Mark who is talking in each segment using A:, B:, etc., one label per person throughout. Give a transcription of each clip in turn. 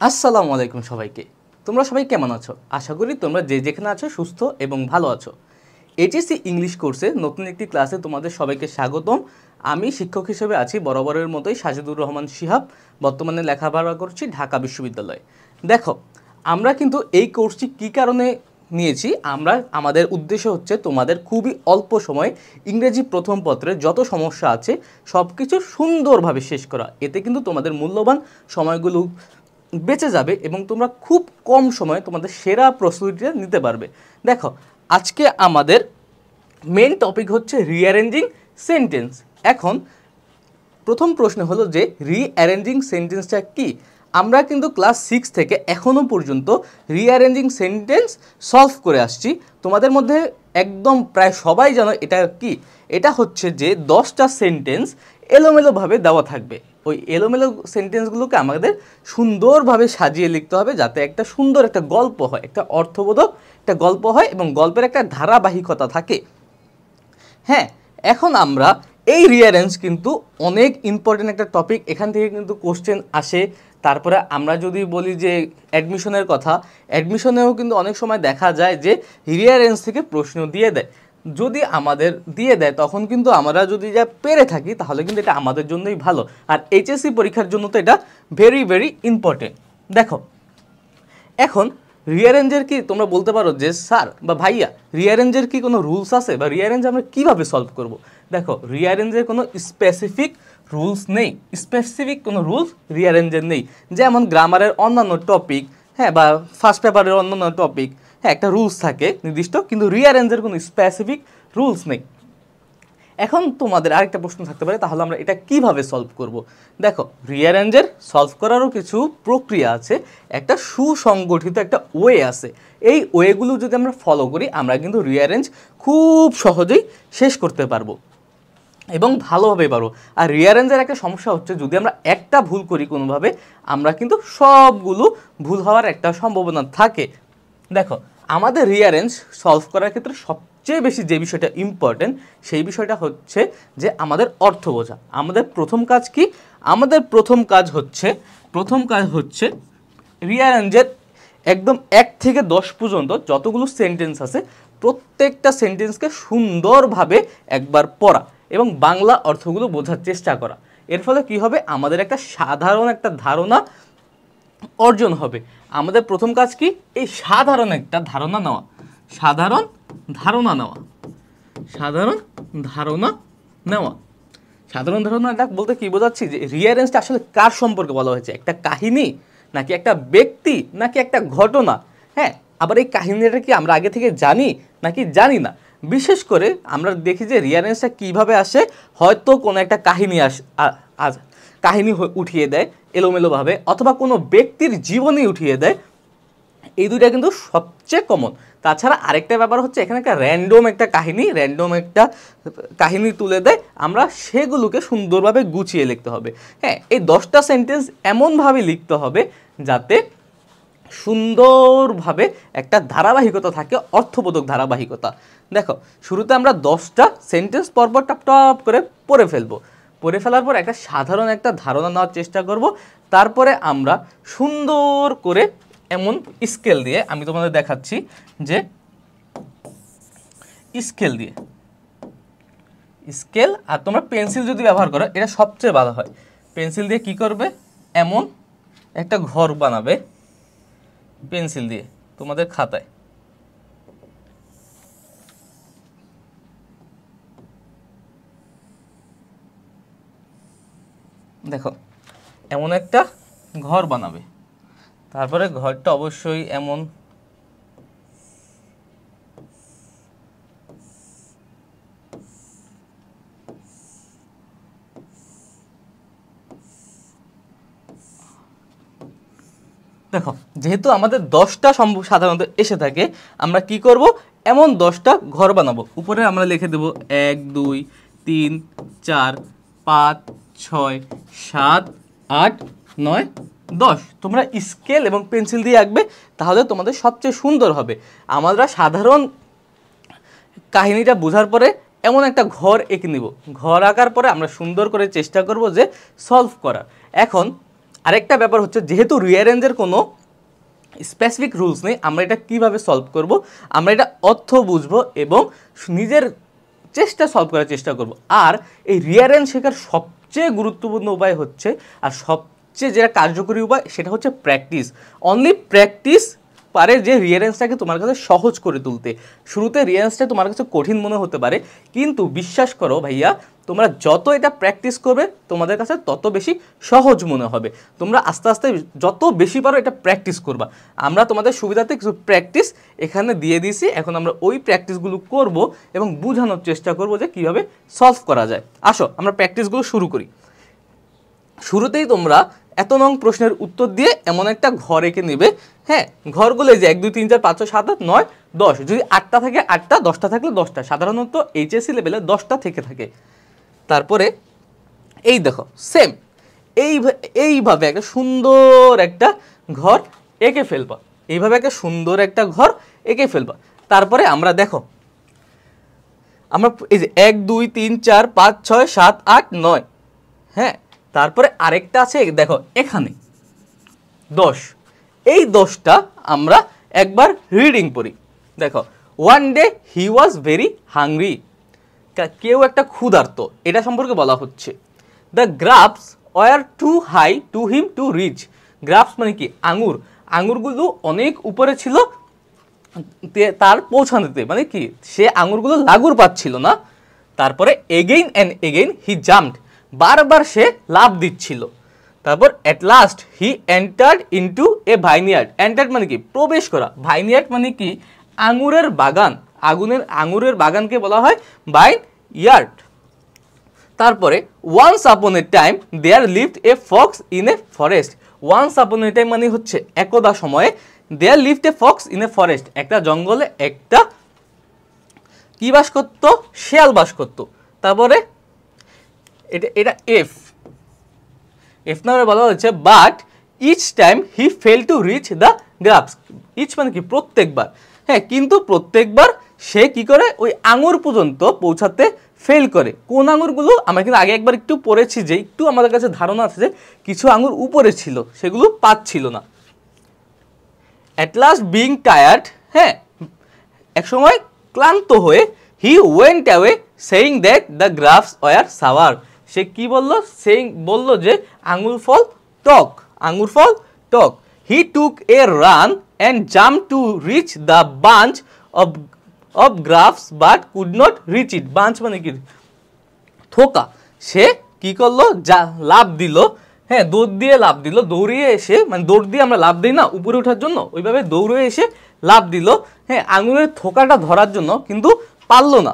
A: আসসালামু আলাইকুম সবাইকে। তোমরা সবাই কেমন আছো? আশা করি তোমরা যে যেখানে আছো সুস্থ এবং ভালো আছো। এইচএসসি ইংলিশ কোর্সে নতুন একটি ক্লাসে তোমাদের সবাইকে স্বাগতম। আমি শিক্ষক হিসেবে আছি বরাবরের মতোই সাজিদুর রহমান শিহাব। বর্তমানে লেখাপড়া করছি ঢাকা বিশ্ববিদ্যালয়ে। দেখো, আমরা কিন্তু এই কোর্সটি কী কারণে নিয়েছি, আমাদের উদ্দেশ্য হচ্ছে তোমাদের খুবই অল্প সময়ে ইংরেজি প্রথম পত্রের যত সমস্যা আছে সব কিছু সুন্দরভাবে শেষ করা। এতে কিন্তু তোমাদের মূল্যবান সময়গুলো বেঁচে যাবে এবং তোমরা খুব কম সময়ে তোমাদের সেরা প্রস্তুতিটা নিতে পারবে। দেখো, আজকে আমাদের মেন টপিক হচ্ছে রিঅ্যারেঞ্জিং সেন্টেন্স। এখন প্রথম প্রশ্ন হলো যে রিঅ্যারেঞ্জিং সেন্টেন্সটা কি। আমরা কিন্তু ক্লাস 6 থেকে এখনও পর্যন্ত রিঅ্যারেঞ্জিং সেন্টেন্স সলভ করে আসছি। তোমাদের মধ্যে একদম প্রায় সবাই জানো এটা কি। এটা হচ্ছে যে 10টা সেন্টেন্স এলোমেলোভাবে দেওয়া থাকবে। ওই এলোমেলো সেন্টেন্সগুলোকে আমাদের সুন্দরভাবে সাজিয়ে লিখতে হবে যাতে একটা সুন্দর একটা গল্প হয়, একটা অর্থবোধক একটা গল্প হয় এবং গল্পের একটা ধারাবাহিকতা থাকে। হ্যাঁ, এখন আমরা এই রিঅ্যারেঞ্জ কিন্তু অনেক ইম্পর্টেন্ট একটা টপিক। এখান থেকে কিন্তু কোশ্চেন আসে। তারপরে আমরা যদি বলি যে অ্যাডমিশনের কথা, অ্যাডমিশনেও কিন্তু অনেক সময় দেখা যায় যে রিঅ্যারেঞ্জ থেকে প্রশ্ন দিয়ে দেয়। যদি আমাদের দিয়ে দেয় তখন কিন্তু আমরা যদি যা পেরে থাকি তাহলে কিন্তু এটা আমাদের জন্যই ভালো। আর এইচএসসি পরীক্ষার জন্য তো এটা ভেরি ভেরি ইম্পর্টেন্ট। দেখো, এখন রিঅ্যারেঞ্জের কি তোমরা বলতে পারো যে স্যার বা ভাইয়া রিঅ্যারেঞ্জের কি কোনো রুলস আছে বা রিঅ্যারেঞ্জ আমরা কীভাবে সলভ করব। দেখো, রিঅ্যারেঞ্জের কোনো স্পেসিফিক রুলস নেই, স্পেসিফিক কোনো রুলস রিঅ্যারেঞ্জের নেই। যেমন গ্রামারের অন্যান্য টপিক, হ্যাঁ, বা ফার্স্ট পেপারের অন্যান্য টপিক, হ্যাঁ, একটা রুলস থাকে নির্দিষ্ট, কিন্তু রিঅ্যারেঞ্জের কোনো স্পেসিফিক রুলস নেই। এখন তোমাদের আরেকটা প্রশ্ন থাকতে পারে, তাহলে আমরা এটা কিভাবে সলভ করব। দেখো, রিঅ্যারেঞ্জের সলভ করারও কিছু প্রক্রিয়া আছে, একটা সুসংগঠিত একটা ওয়ে আছে। এই ওয়েগুলো যদি আমরা ফলো করি আমরা কিন্তু রিঅ্যারেঞ্জ খুব সহজেই শেষ করতে পারবো এবং ভালোভাবে পারবো। আর রিঅ্যারেঞ্জের একটা সমস্যা হচ্ছে যদি আমরা একটা ভুল করি কোনোভাবে, আমরা কিন্তু সবগুলো ভুল হওয়ার একটা সম্ভাবনা থাকে। দেখো, আমাদের রিঅ্যারেঞ্জ সলভ করার ক্ষেত্রে সবচেয়ে বেশি যে বিষয়টা ইম্পর্টেন্ট সেই বিষয়টা হচ্ছে যে আমাদের অর্থ বোঝা। আমাদের প্রথম কাজ কি? আমাদের প্রথম কাজ হচ্ছে রিঅ্যারেঞ্জের একদম 1 থেকে 10 পর্যন্ত যতগুলো সেন্টেন্স আছে প্রত্যেকটা সেন্টেন্সকে সুন্দরভাবে একবার পড়া এবং বাংলা অর্থগুলো বোঝার চেষ্টা করা। এর ফলে কি হবে, আমাদের একটা সাধারণ একটা ধারণা অর্জন হবে। আমাদের প্রথম কাজ কি? এই সাধারণ একটা ধারণা নেওয়া, সাধারণ ধারণা এটা বলতে কি বোঝাচ্ছি যে রিঅ্যারেঞ্জটা আসলে কার সম্পর্কে বলা হয়েছে, একটা কাহিনী নাকি একটা ব্যক্তি নাকি একটা ঘটনা। হ্যাঁ, আবার এই কাহিনীটা কি আমরা আগে থেকে জানি নাকি জানি না। বিশেষ করে আমরা দেখি যে রিঅ্যারেঞ্জটা কীভাবে আসে, হয়তো কোনো একটা কাহিনী উঠিয়ে দেয় এলোমেলোভাবে, অথবা কোনো ব্যক্তির জীবনী উঠিয়ে দেয়। এই দুইটা কিন্তু সবচেয়ে কমন। তাছাড়া আরেকটা ব্যাপার হচ্ছে এখানে একটা র্যান্ডম একটা কাহিনী তুলে দেয়, আমরা সেগুলোকে সুন্দরভাবে গুছিয়ে লিখতে হবে। হ্যাঁ, এই 10টা সেন্টেন্স এমনভাবে লিখতে হবে যাতে সুন্দরভাবে একটা ধারাবাহিকতা থাকে, অর্থবোধক ধারাবাহিকতা। দেখো, শুরুতে আমরা 10টা সেন্টেন্স পরপর টপ টপ করে পড়ে ফেলার পর একটা সাধারণ একটা ধারণা নেওয়ার চেষ্টা করব। তারপরে আমরা সুন্দর করে এমন স্কেল দিয়ে, আমি তোমাদের দেখাচ্ছি যে স্কেল আর তোমরা পেন্সিল যদি ব্যবহার করো এটা সবচেয়ে ভালো হয়। পেন্সিল দিয়ে কি করবে, এমন একটা ঘর বানাবে পেন্সিল দিয়ে তোমাদের খাতায়। দেখো, এমন একটা ঘর বানাবে, তারপরে ঘরটা অবশ্যই এমন দেখো, যেহেতু আমাদের 10টা সাধারণত এসে থাকে, আমরা কি করব, এমন 10টা ঘর বানাবো। উপরে আমরা লিখে দেব 1 2 3 4 5 6 7 8 9 10। তোমরা স্কেল এবং পেন্সিল দিয়ে আঁকবে, তাহলে তোমাদের সবচেয়ে সুন্দর হবে। আমরা সাধারণ কাহিনীটা বোঝার পরে এমন একটা ঘর এঁকে নিব। ঘর আঁকার পরে আমরা সুন্দর করে চেষ্টা করব যে সলভ করা। এখন আরেকটা ব্যাপার হচ্ছে, যেহেতু রিঅ্যারেঞ্জের কোনো স্পেসিফিক রুলস নেই, আমরা এটা কিভাবে সলভ করব, আমরা এটা অর্থ বুঝবো এবং নিজের সলভ করার চেষ্টা করব। আর এই রিঅ্যারেঞ্জ শেখার সবচেয়ে গুরুত্বপূর্ণ উপায় হচ্ছে, আর সবচেয়ে যেটা কার্যকরী উপায়, সেটা হচ্ছে প্র্যাকটিস। অনলি প্র্যাকটিস পারে যে রিঅ্যারেঞ্জটাকে তোমার কাছে সহজ করে তুলতে। শুরুতে রিঅ্যারেঞ্জটা তোমার কাছে কঠিন মনে হতে পারে, কিন্তু বিশ্বাস করো ভাইয়া, তোমরা যত এটা প্র্যাকটিস করবে তোমাদের কাছে তত বেশি সহজ মনে হবে। তোমরা আস্তে আস্তে যত বেশি পারো এটা প্র্যাকটিস করবা। আমরা তোমাদের সুবিধাতে কিছু প্র্যাকটিস এখানে দিয়ে দিয়েছি, এখন আমরা ওই প্র্যাকটিসগুলো করব এবং বোঝানোর চেষ্টা করব যে কীভাবে সলভ করা যায়। আসো আমরা প্র্যাকটিসগুলো শুরু করি। শুরুতেই তোমরা এত নং প্রশ্নের উত্তর দিয়ে এমন একটা ঘর এঁকে নেবে। হ্যাঁ, ঘরগুলো যে 1 2 3 4 5 6 7 8 9 10, যদি 8টা থাকে 8টা, 10টা থাকলে 10টা, সাধারণত এইচএসসি লেভেলে 10টা থেকে থাকে। তারপরে এই দেখো সেম এইভাবে একটা সুন্দর একটা ঘর এঁকে ফেলবা, এইভাবে একটা সুন্দর একটা ঘর এঁকে ফেলবা। তারপরে আমরা দেখো, আমরা এই যে 1 2 3 4 5 6 7 8 9, হ্যাঁ, তারপরে আরেকটা আছে দেখো এখানে 10। এই 10টা আমরা একবার রিডিং পড়ি। দেখো, one day he was very hungry, কেউ একটা ক্ষুধার্ত, এটা সম্পর্কে বলা হচ্ছে। The grapes were too high to him to reach, grapes মানে কি আঙুর, আঙুরগুলো অনেক উপরে ছিল তার পৌঁছানোতে, মানে কি সে আঙুরগুলো লাগুর পাচ্ছিল না। তারপরে again and again he jumped, বারবার সে লাফ দিচ্ছিল। তারপর at last he entered into a vineyard, entered মানে কি প্রবেশ করা, ভাইনিয়ার্ড মানে কি আঙুরের বাগান, আঙুরের বাগানকে বলা হয় ভাইনইয়ার্ড। তারপরে once upon a time there lived a fox in a forest, once upon a time মানে হচ্ছে একদা সময়ে, there lived a fox in a forest, একটা জঙ্গলে একটা কি বাস করতো, শেয়াল বাস করতো। তারপরে এটা এফ নাম্বারে বলা হচ্ছে but each time he fail to reach the grapes, each মানে কি প্রত্যেকবার, হ্যাঁ, কিন্তু প্রত্যেকবার সে কি করে ওই আঙুর পর্যন্ত পৌঁছাতে ফেল করে। কোন আঙুরগুলো আমরা কিন্তু আগে একবার একটু পড়েছি, যে একটু আমাদের কাছে ধারণা আছে যে কিছু আঙুর উপরে ছিল, সেগুলো পাচ্ছিল না। অ্যাট লাস্ট বিং টায়ার্ড, হ্যাঁ, একসময় ক্লান্ত হয়ে he went away saying that the grapes were sour, সে কি বললো, সেইং বললো যে আঙুর ফল টক। He took a run and jump to reach the bunch of grapes but could not reach it, bunch মানে কি থোকা, সে কি করলো, যা লাভ দিল, হ্যাঁ, দৌড়িয়ে এসে, মানে দৌড় দিয়ে আমরা লাভ দিই না উপরে ওঠার জন্য, ওইভাবে দৌড়ে এসে লাভ দিল, হ্যাঁ, আঙুরের থোকাটা ধরার জন্য, কিন্তু পারলো না।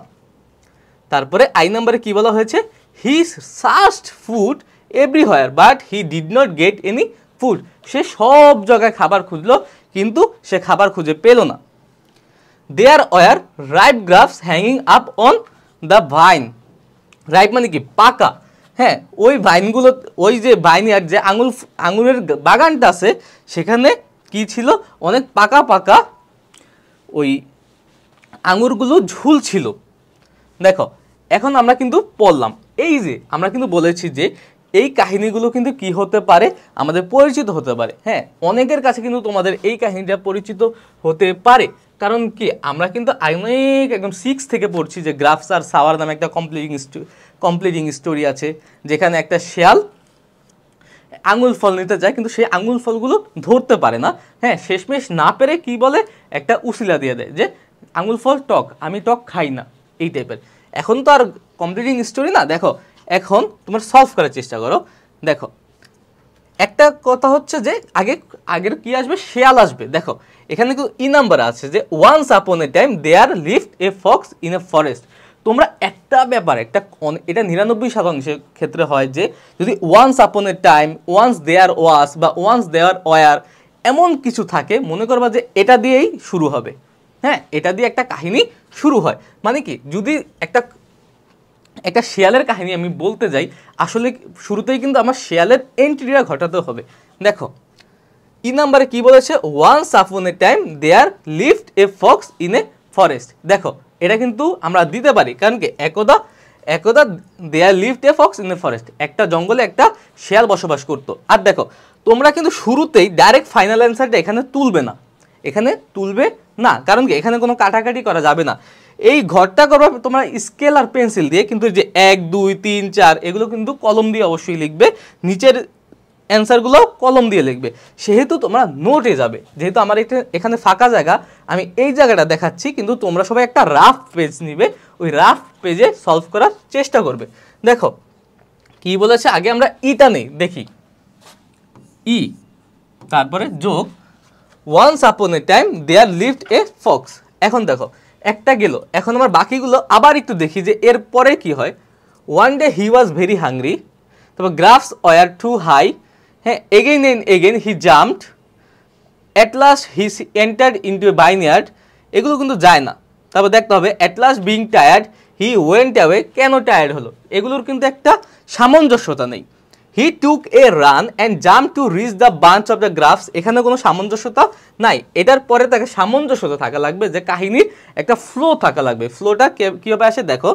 A: তারপরে আই নাম্বারে কি বলা হয়েছে, he searched food everywhere but he did not get any food, সে সব জায়গায় খাবার খুঁজলো কিন্তু সে খাবার খুঁজে পেল না। There were ripe grapes hanging up on the vine, ripe মানে কি পাকা, হ্যাঁ, ওই ভাইনগুলো, ওই যে ভাইনিয়ার যে আঙুরের বাগানটা আছে সেখানে কি ছিল, অনেক পাকা পাকা ওই আঙুরগুলো ঝুলছিল। দেখো এখন আমরা কিন্তু পড়লাম, এই যে আমরা কিন্তু বলেছি যে এই কাহিনীগুলো কিন্তু কি হতে পারে, আমাদের পরিচিত হতে পারে। হ্যাঁ, অনেকের কাছে কিন্তু তোমাদের এই কাহিনীটা পরিচিত হতে পারে, কারণ কি আমরা কিন্তু অনেক একদম 6 থেকে পড়ছি যে গ্রাফস আর সাওয়ার নামে একটা কমপ্লিটিং স্টোরি আছে, যেখানে একটা শেয়াল আঙুল ফল নিতে যায় কিন্তু সেই আঙুল ফলগুলো ধরতে পারে না। হ্যাঁ, শেষমেশ না পেরে কি বলে, একটা উসিলা দিয়ে দেয় যে আঙুল ফল টক, আমি টক খাই না, এই টাইপের। এখন তো আর কমপ্লিটিং স্টোরি না, দেখো এখন তোমার সলভ করার চেষ্টা করো। দেখো একটা কথা হচ্ছে যে আগের কি আসবে, শেয়াল আসবে। দেখো এখানে কিন্তু ই নাম্বার আছে যে once upon a time there lived a fox in a forest. তোমরা একটা ব্যাপার, এটা 99% ক্ষেত্রে হয় যে যদি once upon a time, once there ওয়াস বা ওয়ান্স দেয়ার ওয়ার এমন কিছু থাকে, মনে করবা যে এটা দিয়েই শুরু হবে। হ্যাঁ, এটা দিয়ে একটা কাহিনী শুরু হয়, মানে কি যদি একটা শেয়ালের কাহিনী আমি বলতে যাই, আসলে শুরুতেই কিন্তু আমার শেয়ালের এন্ট্রিটা ঘটাতে হবে। দেখো ই নাম্বারে কি বলেছে, once upon a time there lived a fox in a forest. দেখো এটা কিন্তু আমরা দিতে পারি, কারণ কি একদা there lived a fox in a forest, একটা জঙ্গলে একটা শেয়াল বসবাস করতো। আর দেখো তোমরা কিন্তু শুরুতেই ডাইরেক্ট ফাইনাল অ্যান্সারটা এখানে তুলবে না, এখানে তুলবে না, কারণ কি এখানে কোনো কাটাকাটি করা যাবে না। এই ঘরটা করবে তোমরা স্কেল আর পেন্সিল দিয়ে, কিন্তু যে 1 2 3 4 এগুলো কিন্তু কলম দিয়ে অবশ্যই লিখবে, নিচের অ্যান্সারগুলো কলম দিয়ে লিখবে। সেহেতু তোমরা নোটে যাবে, যেহেতু আমার এখানে ফাঁকা জায়গা, আমি এই জায়গাটা দেখাচ্ছি, কিন্তু তোমরা সবাই একটা রাফ পেজ নিবে, ওই রাফ পেজে সলভ করার চেষ্টা করবে। দেখো কি বলেছে, আগে আমরা ইটা নেই, দেখি ই, তারপরে যোগ once upon a time there lived a fox. এখন দেখো একটা গেল, এখন আমার বাকিগুলো আবার একটু দেখি যে এর পরে কি হয়। One day he was very hungry, তারপর গ্রাফস ওয়ার টু হাই, হ্যাঁ, again and again he jumped, at last he entered into a vineyard, এগুলো কিন্তু যায় না। তারপর দেখতে হবে at last being tired he went away, কেন টায়ার্ড হলো, এগুলোর কিন্তু একটা সামঞ্জস্যতা নেই। He took a run and jump to reach the bunch of the grapes, এখানে কোনো সামঞ্জস্যতা নাই। এটার পরে তাকে সামঞ্জস্যতা থাকা লাগবে, যে কাহিনীর একটা ফ্লো থাকা লাগবে। ফ্লোটা কীভাবে আসে দেখো,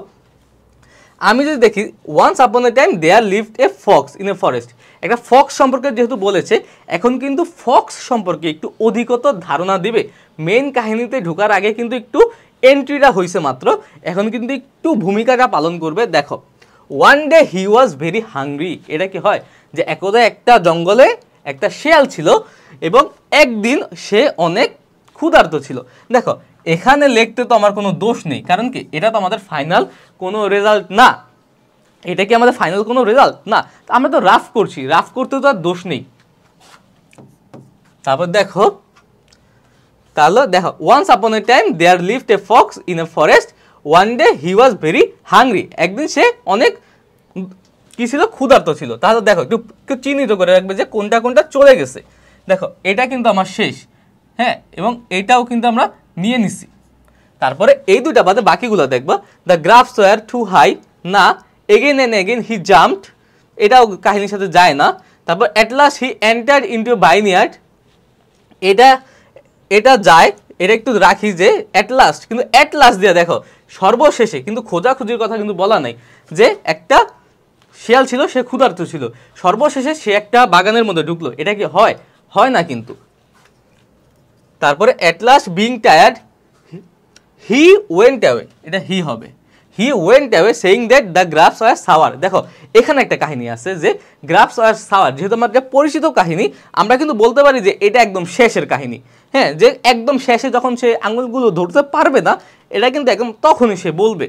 A: আমি যদি দেখি once upon a time there lived a fox in a forest, একটা ফক্স সম্পর্কে যেহেতু বলেছে, এখন কিন্তু ফক্স সম্পর্কে একটু অধিকতর ধারণা দিবে। মেন কাহিনীতে ঢোকার আগে কিন্তু একটু এন্ট্রিটা হয়েছে মাত্র, এখন কিন্তু একটু ভূমিকাটা পালন করবে। দেখো one day he was very hungry, এটা কি হয় যে একদা একটা জঙ্গলে একটা শেয়াল ছিল এবং একদিন সে অনেক ক্ষুধার্ত ছিল। দেখো এখানে লিখতে তো আমার কোনো দোষ নেই, কারণ কি এটা তো আমাদের ফাইনাল কোনো রেজাল্ট না, এটা কি আমাদের ফাইনাল কোনো রেজাল্ট না, আমরা তো রাফ করছি, রাফ করতে তো আর দোষ নেই। তারপর দেখো, তাহলে দেখো once upon a time there lived a fox in a forest, one day he was very hungry, একদিন সে অনেক কি ছিল, ক্ষুধার্ত ছিল। তাহলে দেখো একটু চিহ্নিত করে রাখবে যে কোনটা কোনটা চলে গেছে। দেখো এটা কিন্তু আমার শেষ, হ্যাঁ, এবং এটাও কিন্তু আমরা নিয়ে নিছি। তারপরে এই দুটা বাদে বাকিগুলো দেখবা, the grapes were too high, না, again and again he jumped, এটাও কাহিনীর সাথে যায় না। তারপর at last he entered into vineyard, এটা যায়, এটা একটু রাখি যে অ্যাট লাস্ট, কিন্তু অ্যাট লাস্ট দিয়ে দেখো সর্বশেষে, কিন্তু খোঁজাখুঁজির কথা কিন্তু বলা নাই, যে একটা শিয়াল ছিল, সে ক্ষুধার্ত ছিল, সর্বশেষে সে একটা বাগানের মধ্যে ঢুকলো, এটা কি হয়, হয় না কিন্তু। তারপরে at last being tired he went away, এটা হি হবে, he went away saying that the grapes were sour. দেখো এখানে একটা কাহিনী আছে যে গ্রাফস ওয়ার সাওয়ার, যেহেতু আমার পরিচিত কাহিনী, আমরা কিন্তু বলতে পারি যে এটা একদম শেষের কাহিনী, হ্যাঁ, যে একদম শেষে যখন সে আঙুলগুলো ধরতে পারবে না, এটা কিন্তু একদম তখনই সে বলবে।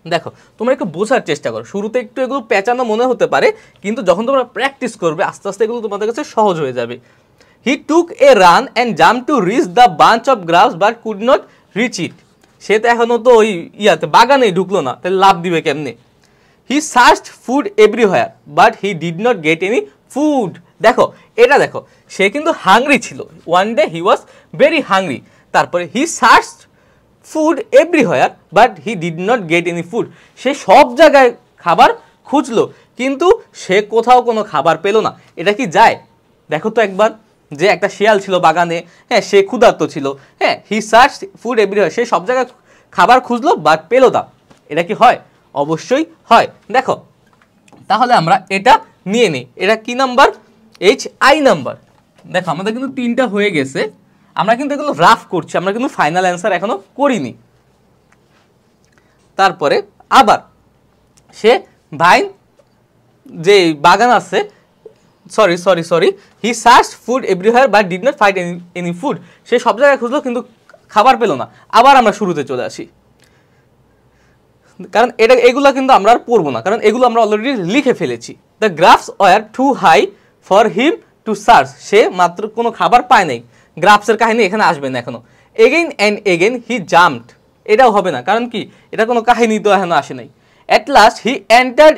A: দেখো তোমরা একটু বোঝার চেষ্টা করো, শুরুতে একটু এগুলো পেঁচানো মনে হতে পারে, কিন্তু যখন তোমরা প্র্যাকটিস করবে আস্তে আস্তে এগুলো তোমাদের কাছে সহজ হয়ে যাবে। He took a run and jump to reach the bunch of grapes but could not reach it, সে তো এখনও তো ওই ইয়াতে বাগানেই ঢুকলো না, তাহলে লাভ দিবে কেমনে। He searched food everywhere but he did not get any food, দেখো এটা দেখো, সে কিন্তু হাংরি ছিল, one day he was very hungry, তারপরে he searched food everywhere but he did not get any food, সে সব জায়গায় খাবার খুঁজলো কিন্তু সে কোথাও কোনো খাবার পেল না, এটা কি যায় দেখো তো একবার, যে একটা শিয়াল ছিল বাগানে, হ্যাঁ, সে ক্ষুধার্ত ছিল, হ্যাঁ, হি সার্চ ফুড এভরিওয়্যার, সে সব জায়গায় খাবার খুঁজলো বাট পেলো না, এটা কি হয়, অবশ্যই হয়। দেখো তাহলে আমরা এটা নিয়ে নিই, এটা কি নাম্বার, HI নাম্বার। দেখো আমাদের কিন্তু 3টা হয়ে গেছে, আমরা কিন্তু এগুলো রাফ করছি, আমরা কিন্তু ফাইনাল অ্যান্সার এখনো করিনি। তারপরে আবার সে ভাইন যে বাগান আছে, sorry he search food everywhere but did not find any food, সে সব জায়গায় খুঁজলো কিন্তু খাবার পেল না। আবার আমরা শুরুতে চলে আসি, কারণ এগুলো কিন্তু আমরা আর পড়বো না, কারণ এগুলো আমরা অলরেডি লিখে ফেলেছি। The grapes were too high for him to search, সে মাত্র কোনো খাবার পায় নাই, গ্রাফসের কাহিনী এখানে আসবে না এখনো। Again and again he jumped, এটাও হবে না, কারণ কি এটা কোনো কাহিনী তো এখনো আসে নাই। At last he entered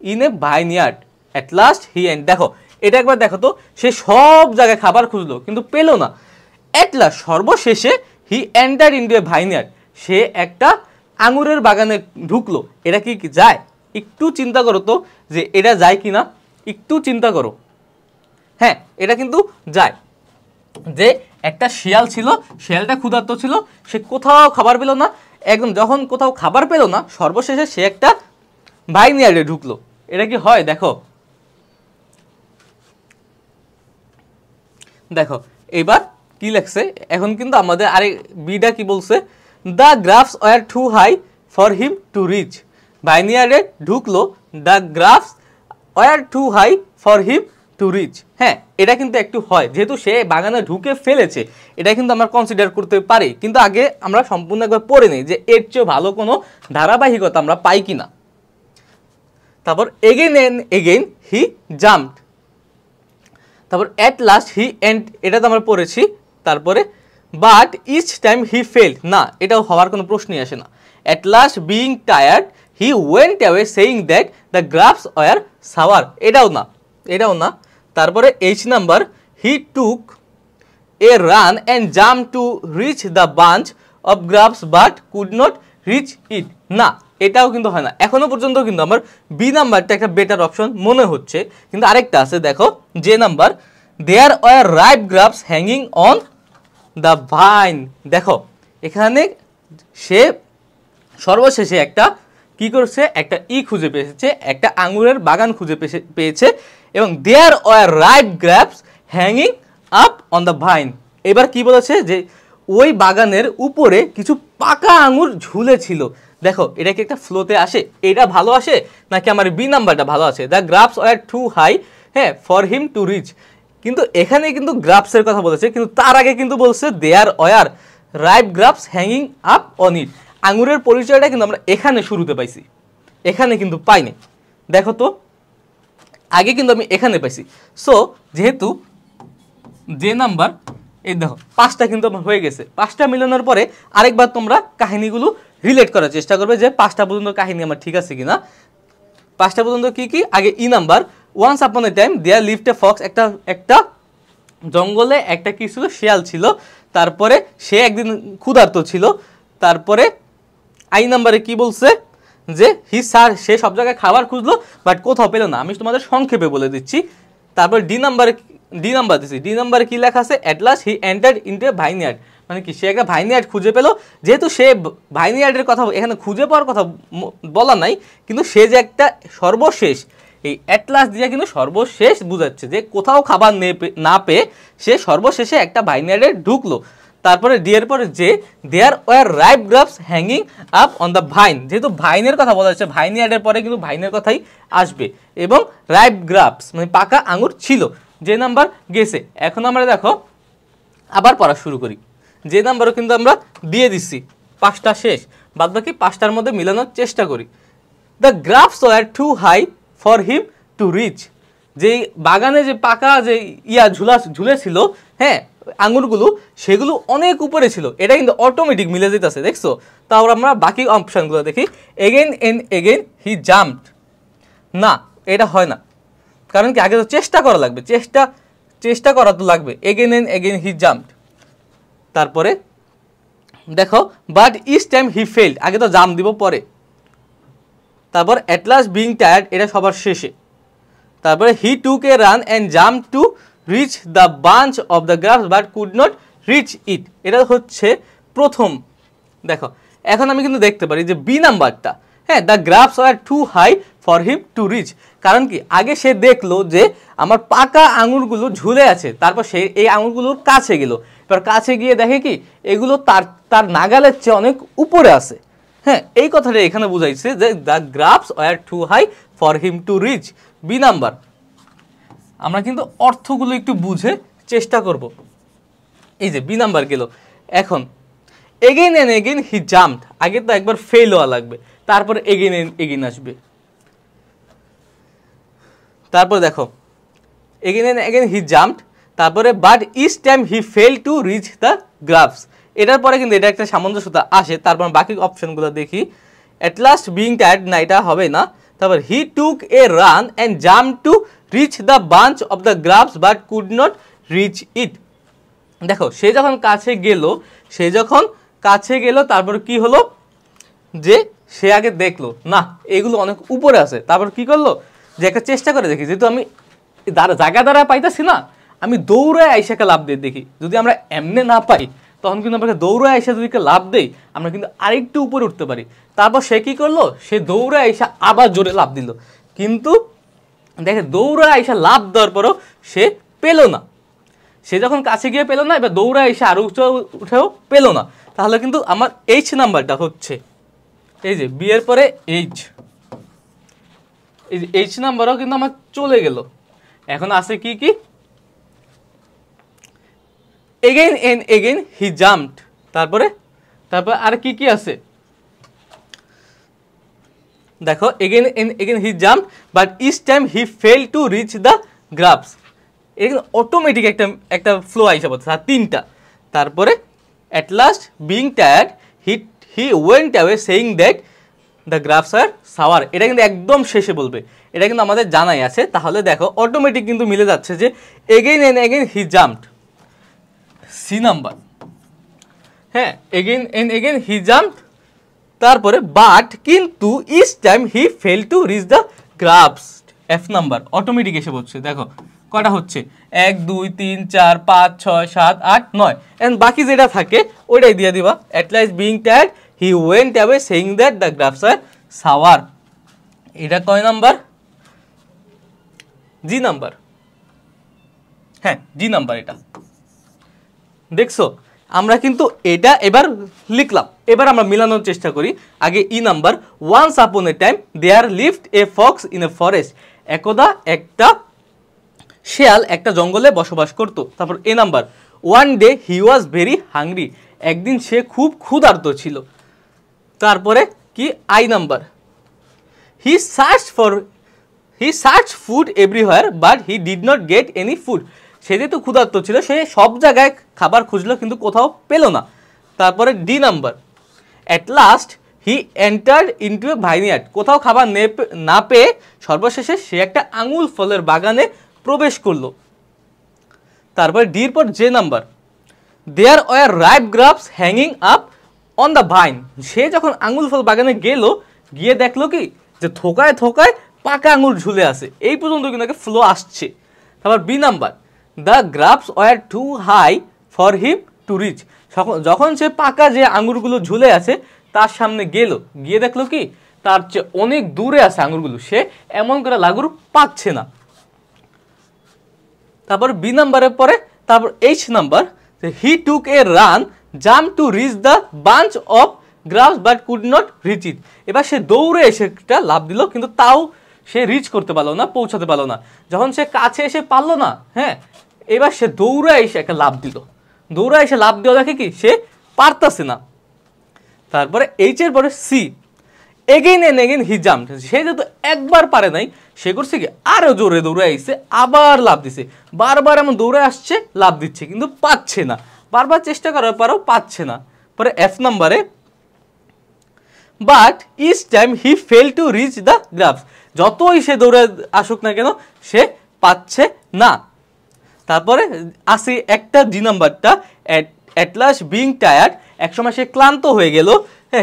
A: in a vineyard, at last he দেখো এটা একবার দেখো তো, সে সব জায়গায় খাবার খুঁজলো কিন্তু পেল না। অ্যাট লাস্ট সর্বশেষে হি এন্টার্ড ইনটু এ ভাইনইয়ার্ড, সে একটা আঙুরের বাগানে ঢুকলো, এটা কি যায়, একটু চিন্তা করো তো যে এটা যায় কি না, একটু চিন্তা করো, হ্যাঁ এটা কিন্তু যায়। যে একটা শিয়াল ছিল, শিয়ালটা ক্ষুধার্ত ছিল, সে কোথাও খাবার পেল না, একদম যখন কোথাও খাবার পেল না সর্বশেষে সে একটা ভাইনইয়ার্ডে ঢুকলো, এটা কি হয় দেখো। দেখো এবার কি লেখছে, এখন কিন্তু আমাদের আরে বিটা কি বলছে, the grapes were too high for him to reach. ভাইনিয়ার্ডে ঢুকলো, the grapes were too high for him to reach. হ্যাঁ, এটা কিন্তু একটু হয়, যেহেতু সে বাগানে ঢুকে ফেলেছে, এটা কিন্তু আমরা কনসিডার করতে পারি। কিন্তু আগে আমরা সম্পূর্ণ একবার পড়ে নিই যে এর চেয়ে ভালো কোনো ধারাবাহিকতা আমরা পাই কিনা। তারপর again and again he jumped. তারপর অ্যাট লাস্ট হি এন্ড, এটা তো আমরা পড়েছি। তারপরে but each time he failed, না এটাও হওয়ার কোনো প্রশ্নই আসে না। At last being tired he went away saying that the grapes were sour, এটাও না, এটাও না। তারপরে H number he took a run and jump to reach the bunch of grapes but could not reach it, না এটাও কিন্তু হয় না। এখনো পর্যন্ত কিন্তু আমার বি নাম্বারটা একটা বেটার অপশন মনে হচ্ছে। কিন্তু আরেকটা আছে, দেখো যে number, there were ripe grapes hanging on the vine. দেখো এখানে সে সর্বশেষে একটা কি করছে, একটা খুঁজে পেয়েছে, একটা আঙুরের বাগান খুঁজে পেয়েছে এবং there were ripe grapes hanging up on the vine. এবার কি বলেছে যে ওই বাগানের উপরে কিছু পাকা আঙুর ঝুলে ছিল। দেখো এটা কি একটা ফ্লোতে আসে, এটা ভালো আসে নাকি আমার বি নাম্বারটা ভালো আছে, the grapes were too high, হ্যাঁ, ফর হিম টু রিচ। কিন্তু এখানে কিন্তু গ্রাফসের কথা বলেছে, কিন্তু তার আগে কিন্তু বলছে there were ripe grapes hanging up on it. আঙুরের পরিচয়টা কিন্তু আমরা এখানে শুরুতে পাইছি, এখানে কিন্তু পাইনি। দেখো তো আগে কিন্তু আমি এখানে পাইছি। সো যেহেতু যে নাম্বার, এই দেখো পাঁচটা কিন্তু আমার হয়ে গেছে। পাঁচটা মিলানোর পরে আরেকবার তোমরা কাহিনীগুলো রিলেট করার চেষ্টা করবে যে পাঁচটা পর্যন্ত কাহিনী আমার ঠিক আছে কিনা। পাঁচটা পর্যন্ত কি কি, আগে ই number, once upon a time there lived a fox, একটা জঙ্গলে একটা কি ছিল, শিয়াল ছিল। তারপরে সে একদিন ক্ষুধার্ত ছিল। তারপরে আই নাম্বারে কি বলছে যে সে সব জায়গায় খাবার খুঁজলো বাট কোথাও পেল না। আমি তোমাদের সংক্ষেপে বলে দিচ্ছি। তারপর ডি নাম্বারে কি লেখা আছে, at last he entered into a vineyard, মানে কি সে একটা ভাইনইয়ার্ড খুঁজে পেল। যেহেতু সে ভাইনইয়ার্ডের কথা এখানে খুঁজে পাওয়ার কথা বলা নাই, কিন্তু সে যে একটা সর্বশেষ, এই অ্যাট লাস্ট দিয়ে কিন্তু সর্বশেষ বুঝাচ্ছে যে কোথাও খাবার না পেয়ে সে সর্বশেষে একটা ভাইনইয়ার্ডে ঢুকলো। তারপরে ডি এর পরে যে there were ripe grapes hanging up on the vine, যেহেতু ভাইনের কথা বলা হচ্ছে, ভাইনইয়ার্ডের পরে কিন্তু ভাইনের কথাই আসবে, এবং রাইপ গ্রাফস মানে পাকা আঙুর ছিল। যে নাম্বার গেছে। এখন আমরা দেখো আবার পড়া শুরু করি। যে নাম্বারও কিন্তু আমরা দিয়ে দিচ্ছি, পাঁচটা শেষ, বাদ বাকি পাঁচটার মধ্যে মিলানোর চেষ্টা করি। The grapes were too high for him to reach, যেই বাগানে যে পাকা যে ঝুলেছিল, হ্যাঁ আঙুরগুলো, সেগুলো অনেক উপরে ছিল। এটা কিন্তু অটোমেটিক মিলে যেতেছে, দেখছো। তারপর আমরা বাকি অপশানগুলো দেখি। Again and again he jumped, না এটা হয় না, কারণ কি আগে তো চেষ্টা করা লাগবে, চেষ্টা করা তো লাগবে। Again and again he jumped. তারপরে দেখো but each time he failed, আগে তো জাম্প দিব পরে। তারপর অ্যাট লাস্ট বিইং টায়ার্ড, এটা সবার শেষে। তারপরে he took a run and jump to reach the bunch of the grapes but could not reach it, এটা হচ্ছে প্রথম। দেখো এখন আমি কিন্তু দেখতে পারি যে বি নাম্বারটা, হ্যাঁ, the grapes are too high for him to reach. কারণ কি আগে সে দেখলো যে আমার পাকা আঙুরগুলো ঝুলে আছে, তারপর সে এই আঙুরগুলোর কাছে গেল। এবার কাছে গিয়ে দেখে কি এগুলো তার নাগালের চেয়ে অনেক উপরে আছে। হ্যাঁ, এই কথাটা এখানে বুঝাইছে যে the grapes are too high for him to reach, B number. আমরা কিন্তু অর্থগুলো একটু বুঝে চেষ্টা করব। এই যে বি নাম্বার গেল। এখন again and again he jumped, আগে তো একবার ফেল হওয়া লাগবে, তারপর এগেইন এন্ড এগেইন আসবে। তারপর দেখো again and again he jumped, তারপরে but each time he fail to reach the grapes. এটার পরে কিন্তু এটা একটা সামঞ্জস্যতা আসে। তারপর বাকি অপশনগুলো দেখি। অ্যাট লাস্ট বিইং টায়ার্ড, না এটা হবে না। তারপর he took a run and jump to reach the bunch of the grapes but could not reach it. দেখো সে যখন কাছে গেল, তারপর কি হলো যে সে আগে দেখলো না এগুলো অনেক উপরে আছে। তারপর কি করলো যে একটা চেষ্টা করে দেখি, যেহেতু আমি জায়গা দ্বারা পাইতেছি না, আমি দৌড়ায় আইসাকে লাভ দিয়ে দেখি। যদি আমরা এমনি না পাই তখন কিন্তু আমরা দৌড়ায় আইসা যদি লাভ দেই, আমরা কিন্তু আরেকটু উপরে উঠতে পারি। তারপর সে কি করলো, সে দৌড়ায় আইসা আবার জোরে লাভ দিল, কিন্তু দেখে দৌড়ায় আইসা লাভ দেওয়ার পরও সে পেল না। সে যখন কাছে গিয়ে পেলো না, এবার দৌড়া এসে আরো উঠেও পেলো না, তাহলে কিন্তু আমার এইচ নাম্বারটা হচ্ছে, এই যে বি এর পরে এইচ, এই যে এইচ নাম্বারও কিন্তু আমার চলে গেল। এখন আছে কি কি, again and again he jumped, তারপরে আর কি কি আছে দেখো, again and again he jumped but each time he fail to reach the grapes. এখানে অটোমেটিক একটা ফ্লো আইসা পড়ছে, আর তিনটা। তারপরে at last being tired he went away saying that the grapes are sour. এটা কিন্তু একদম শেষে বলবে, এটা কিন্তু আমাদের জানাই আছে। তাহলে দেখো অটোমেটিক কিন্তু মিলে যাচ্ছে যে again and again he jumped, C number. হ্যাঁ, again and again he jumped, তারপরে বাট কিন্তু each time he fail to reach the grapes, F number. Automatic এসে পড়ছে, দেখো কটা হচ্ছে, 1 2 3 4 5 6 7 8 9, এন্ড বাকি যেটা থাকে ওইটাই দিয়ে দিবা। At last being tired he went away saying that the grapes are sour. এটা কয় নাম্বার? G number. হ্যাঁ, জি নাম্বার। এটা দেখছো, আমরা কিন্তু এটা এবার লিখলাম, এবার আমরা মিলানোর চেষ্টা করি। আগে ই number, once upon a time there lived a fox in a forest, একদা একটা শেয়াল একটা জঙ্গলে বসবাস করত। তারপর A number, one day he was very hungry, একদিন সে খুব ক্ষুধার্ত ছিল। তারপরে কি, I number, he search food everywhere but he did not get any food, সে যেহেতু ক্ষুধার্ত ছিল সে সব জায়গায় খাবার খুঁজলো কিন্তু কোথাও পেল না। তারপরে D number, at last he entered into a vineyard, কোথাও খাবার না পেয়ে সর্বশেষে সে একটা আঙুল ফলের বাগানে প্রবেশ করলো। তারপরে ডির পর যে number, there were ripe grapes hanging up on the vine, সে যখন আঙুল ফল বাগানে গেল, গিয়ে দেখলো কি যে থোকায় থোকায় পাকা আঙুর ঝুলে আছে। এই পর্যন্ত কিন্তু ফ্লো আসছে। তারপর B number, the grapes were too high for him to reach, যখন সে পাকা যে আঙুরগুলো ঝুলে আছে তার সামনে গেল, গিয়ে দেখলো কি তার চেয়ে অনেক দূরে আছে আঙুরগুলো, সে এমন করে লাগুর পাচ্ছে না। তারপর বি নাম্বারের পরে তারপর H number, he took a run jump to reach the bunch of grapes but could not reach it, এবার সে দৌড়ে এসে একটা লাভ দিল কিন্তু তাও সে রিচ করতে পারলো না, পৌঁছাতে পারলো না। যখন সে কাছে এসে পারলো না, হ্যাঁ, এবার সে দৌড়ে এসে একটা লাভ দিল, দৌড়ে এসে লাভ দেওয়া দেখে কি সে পারতাছে না। তারপরে এইচ এর পরে C, again and again he jumped, সে যেহেতু একবার পারে নাই সে করছে কি আরো জোরে দৌড়ে আসছে, আবার লাভ দিছে, বারবার এমন দৌড়ে আসছে লাভ দিচ্ছে কিন্তু পাচ্ছে না, বারবার চেষ্টা করার পরেও পাচ্ছে না। পরে এফ নাম্বারে, but each time he fail to reach the grapes, যতই সে দৌড়ে আসুক না কেন সে পাচ্ছে না। তারপরে আসে একটা জি নাম্বারটা, অ্যাট লাস্ট বিং টায়ার্ড, একসময় সে ক্লান্ত হয়ে গেল,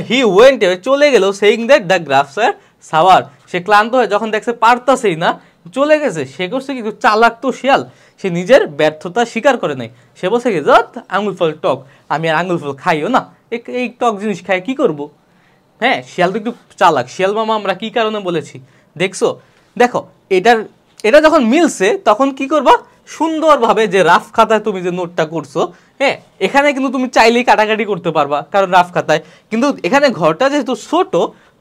A: হি ওয়েন্ট চলে গেল saying that the grapes are sour, সে ক্লান্ত হয়ে যখন দেখছে পারতাছেই না চলে গেছে, সে করছে কি চালাক তো শিয়াল, সে নিজের ব্যর্থতা স্বীকার করে নাই, সে বলছে কি যত আঙুল ফল টক, আমি আর আঙুল ফল খাইও না, এই টক জিনিস খাই কি করব। হ্যাঁ, শিয়াল তো একটু চালাক, শিয়াল মামা আমরা কি কারণে বলেছি দেখছো। দেখো এটা যখন মিলছে তখন কি করবা, সুন্দরভাবে যে রাফ খাতায় তুমি যে নোটটা করছো, হ্যাঁ, এখানে কিন্তু তুমি চাইলেই কাটাকাটি করতে পারবা কারণ রাফ খাতায়, কিন্তু এখানে ঘরটা যেহেতু ছোট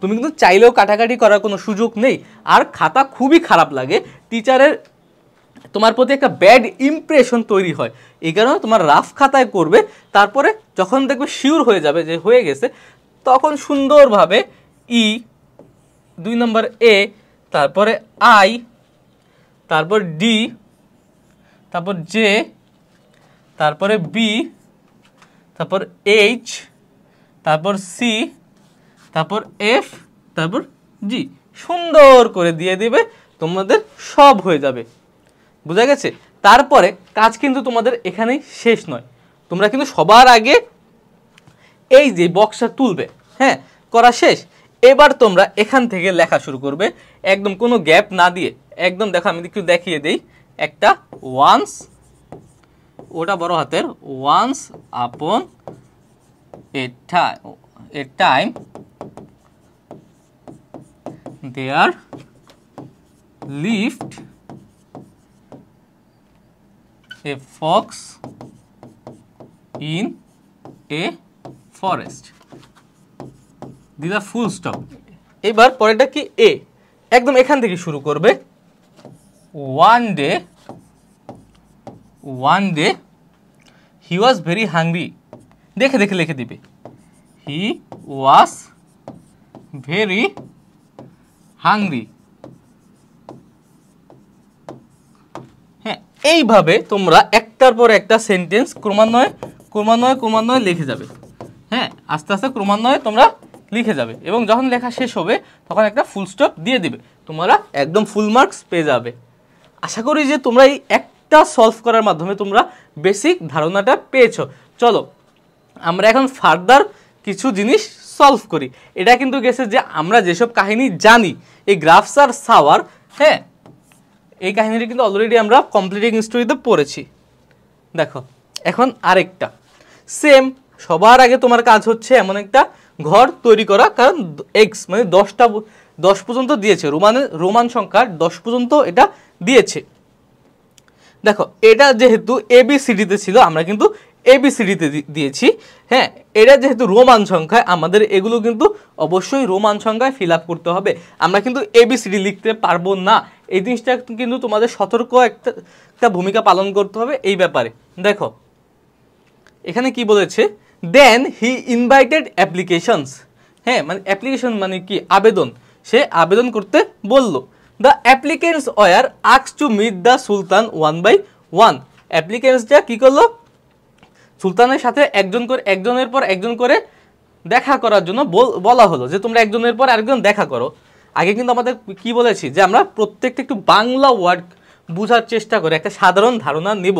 A: তুমি কিন্তু চাইলেও কাটাকাটি করার কোনো সুযোগ নেই। আর খাতা খুবই খারাপ লাগে, টিচারের তোমার প্রতি একটা ব্যাড ইমপ্রেশন তৈরি হয়, এই কারণে তোমার রাফ খাতায় করবে। তারপরে যখন দেখবে শিওর হয়ে যাবে যে হয়ে গেছে, তখন সুন্দরভাবে ই, 2 নম্বর এ, তারপরে আই, তারপর ডি, তারপর জে, তারপরে বি, তারপর এইচ, তারপর সি, তারপর এফ, তারপর জি, সুন্দর করে দিয়ে দিবে, তোমাদের সব হয়ে যাবে। বুঝা গেছে? তারপরে কাজ কিন্তু তোমাদের এখানেই শেষ নয়, তোমরা কিন্তু সবার আগে এই যে বক্সটা তুলবে, হ্যাঁ, করা শেষ। এবার তোমরা এখান থেকে লেখা শুরু করবে, একদম কোনো গ্যাপ না দিয়ে, একদম দেখো আমি একটু দেখিয়ে দেই, একটা ওয়ান্স, ওটা বড় হাতের, once upon a time there lived a fox in a forest, দিদা ফুল স্টপ। এবার পরেরটা কি এ, একদম এখান থেকে শুরু করবে। One day he was very hungry, দেখে দেখে লিখে দিবে, হি ওয়াজ ভেরি হাংরি। হ্যাঁ, এইভাবে তোমরা একটার পর একটা সেন্টেন্স ক্রমান্বয়ে লিখে যাবে। হ্যাঁ, আস্তে আস্তে ক্রমান্বয়ে তোমরা লিখে যাবে এবং যখন লেখা শেষ হবে তখন একটা ফুল স্টপ দিয়ে দিবে, তোমরা একদম ফুল মার্কস পেয়ে যাবে। আশা করি যে তোমরা এই একটা সলভ করার মাধ্যমে তোমরা বেসিক ধারণাটা পেয়েছো। চলো আমরা এখন ফার্দার কিছু জিনিস সলভ করি। এটা কিন্তু গেছে যে আমরা যেসব কাহিনী জানি, এই গ্রাফস আর সাওয়ার, হ্যাঁ এই কাহিনীটা কিন্তু অলরেডি আমরা কমপ্লিটিং স্টোরিতে পড়েছি। দেখো এখন আরেকটা সেম, সবার আগে তোমার কাজ হচ্ছে এমন একটা ঘর তৈরি করা, কারণ এক্স মানে 10 পর্যন্ত দিয়েছে, রোমান সংখ্যার 10 পর্যন্ত এটা দিয়েছে। দেখো এটা যেহেতু এবিসিডিতে ছিল, আমরা কিন্তু এবিসিডিতে দিয়েছি। হ্যাঁ, এটা যেহেতু রোমান সংখ্যায়, আমাদের এগুলো কিন্তু অবশ্যই রোমান সংখ্যায় ফিল আপ করতে হবে। আমরা কিন্তু এবিসিডি লিখতে পারবো না, এই জিনিসটা কিন্তু তোমাদের সতর্ক একটা ভূমিকা পালন করতে হবে এই ব্যাপারে। দেখো এখানে কি বলেছে, দেন হি ইনভাইটেড অ্যাপ্লিকেশনস। হ্যাঁ, মানে অ্যাপ্লিকেশন মানে কি, আবেদন, সে আবেদন করতে বলল। The applicants were asked to meet the sultan 1 by 1। অ্যাপ্লিকেন্টসটা কি করলো, সুলতানের সাথে একজনের পর একজন করে দেখা করার জন্য বলা হলো, যে তোমরা একজনের পর আরেকজন দেখা করো। আগে কিন্তু আমাদের কি বলেছি যে আমরা প্রত্যেকটা একটু বাংলা ওয়ার্ড বোঝার চেষ্টা করে একটা সাধারণ ধারণা নেব।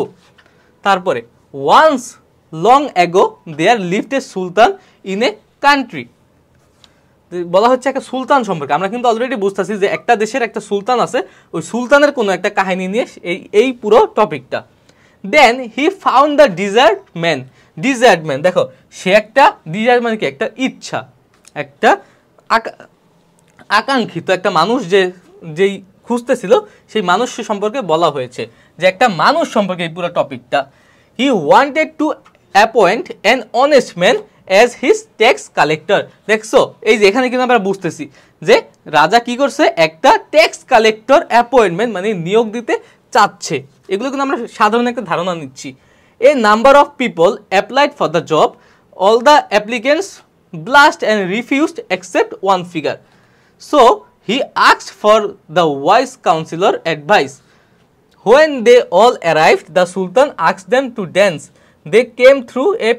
A: তারপরে once long ago there lived a sultan in a country, বলা হচ্ছে একটা সুলতান সম্পর্কে। আমরা কিন্তু অলরেডি বুঝতেছি যে একটা দেশের একটা সুলতান আছে, ওই সুলতানের কোনো একটা কাহিনী নিয়ে এই পুরো টপিকটা। Then he found the desired man. দেখো সে একটা ডিজায়ার মানে কি, একটা ইচ্ছা, একটা আকাঙ্ক্ষিত একটা মানুষ, যেই খুঁজতেছিল সেই মানুষ সম্পর্কে বলা হয়েছে, যে একটা মানুষ সম্পর্কে এই পুরো টপিকটা। হি wanted to appoint an honest man as his tax collector. দেখছো এই যে এখানে কিন্তু আমরা বুঝতেছি যে রাজা কি করছে, একটা ট্যাক্স কালেক্টর অ্যাপয়েন্টমেন্ট মানে নিয়োগ দিতে চাচ্ছে। এগুলো কিন্তু আমরা সাধারণ একটা ধারণা নিচ্ছি। A number of people applied for the job, all the applicants blast and refused except one figure, so he asked for the wise councillors advice. When they all arrived, the Sultan asked them to dance. They came through a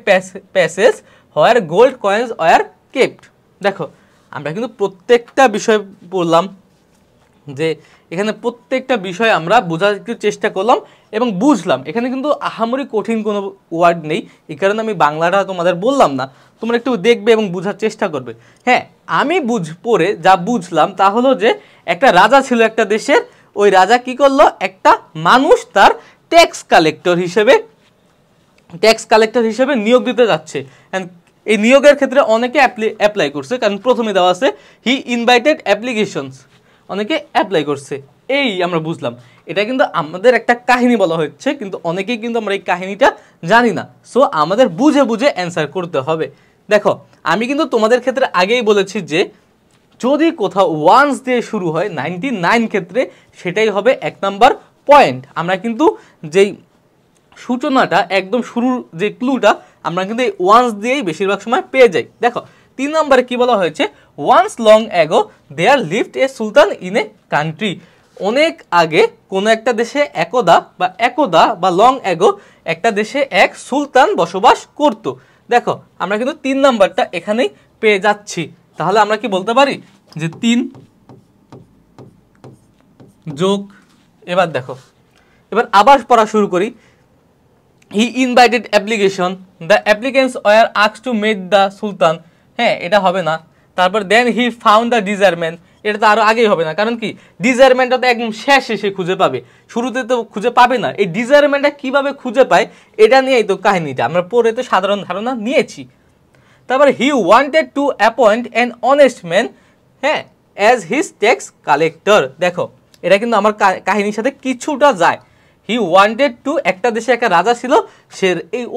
A: passage where gold coins were kept. দেখো আমরা কিন্তু প্রত্যেকটা বিষয় বললাম, যে এখানে প্রত্যেকটা বিষয় আমরা বোঝার একটু চেষ্টা করলাম এবং বুঝলাম। এখানে কিন্তু আহামরি কঠিন কোনো ওয়ার্ড নেই, এই কারণে আমি বাংলাটা তোমাদের বললাম না, তোমরা একটু দেখবে এবং বোঝার চেষ্টা করবে। হ্যাঁ, আমি পড়ে যা বুঝলাম তা হলো যে একটা রাজা ছিল একটা দেশের, ওই রাজা কি করলো, একটা মানুষ তার ট্যাক্স কালেক্টর হিসেবে নিয়োগ দিতে যাচ্ছে। এই নিয়োগের ক্ষেত্রে অনেকে অ্যাপ্লাই করছে, কারণ প্রথমে দেওয়া আছে হি ইনভাইটেড অ্যাপ্লিকেশনস, অনেকে অ্যাপ্লাই করছে। এই আমরা বুঝলাম, এটা কিন্তু আমাদের একটা কাহিনী বলা হচ্ছে, কিন্তু অনেকেই কিন্তু আমরা এই কাহিনীটা জানি না। সো আমাদের বুঝে বুঝে অ্যান্সার করতে হবে। দেখো আমি কিন্তু তোমাদের ক্ষেত্রে আগেই বলেছি যে যদি কোথাও ওয়ান্স দিয়ে শুরু হয় 99 ক্ষেত্রে সেটাই হবে 1 নাম্বার পয়েন্ট। আমরা কিন্তু যেই সূচনাটা একদম শুরুর যে ক্লুটা আমরা কিন্তু এই ওয়ান্স দিয়েই বেশিরভাগ সময় পেয়ে যাই। দেখো 3 নম্বরে কি বলা হয়েছে, once long ago there lived a sultan in a country. অনেক আগে কোনো একটা দেশে একদা বা লং অ্যাগো একটা দেশে এক সুলতান বসবাস করত। দেখো আমরা কিন্তু 3 নাম্বারটা এখানেই পেয়ে যাচ্ছি। তাহলে আমরা কি বলতে পারি যে 3 যোগ, এবার দেখো এবার আবার পড়া শুরু করি। He invited application, the applicants were asked to meet the sultan. হ্যাঁ, এটা হবে না। তারপর দেন হি ফাউন্ড দ্য ডিজায়ারম্যান, এটা তো আরও আগেই হবে না, কারণ কি ডিজায়ারম্যানটা তো একদম শেষে সে খুঁজে পাবে, শুরুতে তো খুঁজে পাবে না। এই ডিজায়ারম্যানটা কীভাবে খুঁজে পায় এটা নিয়েই তো কাহিনীটা, আমরা পড়ে তো সাধারণ ধারণা নিয়েছি। তারপর হি wanted to appoint an honest man, হ্যাঁ, অ্যাজ হিজ ট্যাক্স কালেক্টর। দেখো এটা কিন্তু আমার কাহিনীর সাথে কিছুটা যায়। হি ওয়ান্টেড টু, একটা দেশে একটা রাজা ছিল, সে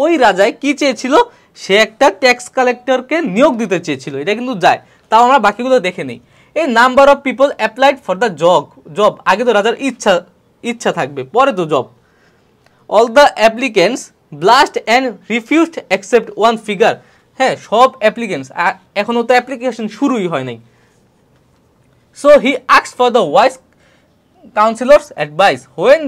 A: ওই রাজায় কি চেয়েছিল, সে একটা ট্যাক্স কালেক্টরকে নিয়োগ দিতে চেয়েছিল। এটা কিন্তু যায়, তাও আমরা বাকিগুলো দেখে নিই। এই number of people applied for the job, আগে তো রাজার ইচ্ছা থাকবে, পরে তো job. All the applicants blast and refused accept one figure. হ্যাঁ, সব অ্যাপ্লিকেন্টস, এখনও তো অ্যাপ্লিকেশন শুরুই হয় নাই। So he asked for the wise counselors advice. When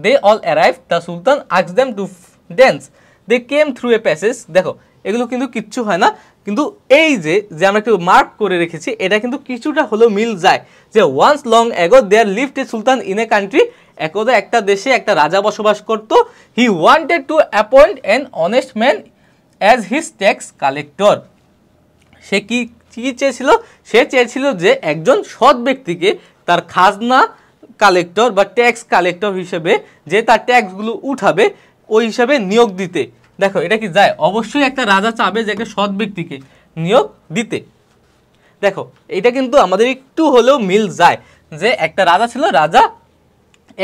A: they all arrived, the Sultan asked them to dance. They came through a passage. দেখো এগুলো কিন্তু কিচ্ছু হয় না, কিন্তু এই যে আমরা একটু মার্ক করে রেখেছি, এটা কিন্তু কিছুটা হলেও মিল যায় যে once long ago there lived a sultan in a country. একদা একটা দেশে একটা রাজা বসবাস করত। He wanted to appoint an honest man as his tax collector. সে কি চেয়েছিল? সে চেয়েছিল যে একজন সৎ ব্যক্তিকে তার খাজনা কালেক্টর বা ট্যাক্স কালেক্টর হিসেবে, যে তার ট্যাক্সগুলো উঠাবে, ওই হিসাবে নিয়োগ দিতে। দেখো এটা কি যায়? অবশ্যই একটা রাজা চাবে যে একটা সৎ ব্যক্তিকে নিয়োগ দিতে। দেখো এটা কিন্তু আমাদের একটু হলেও মিল যায় যে একটা রাজা ছিল, রাজা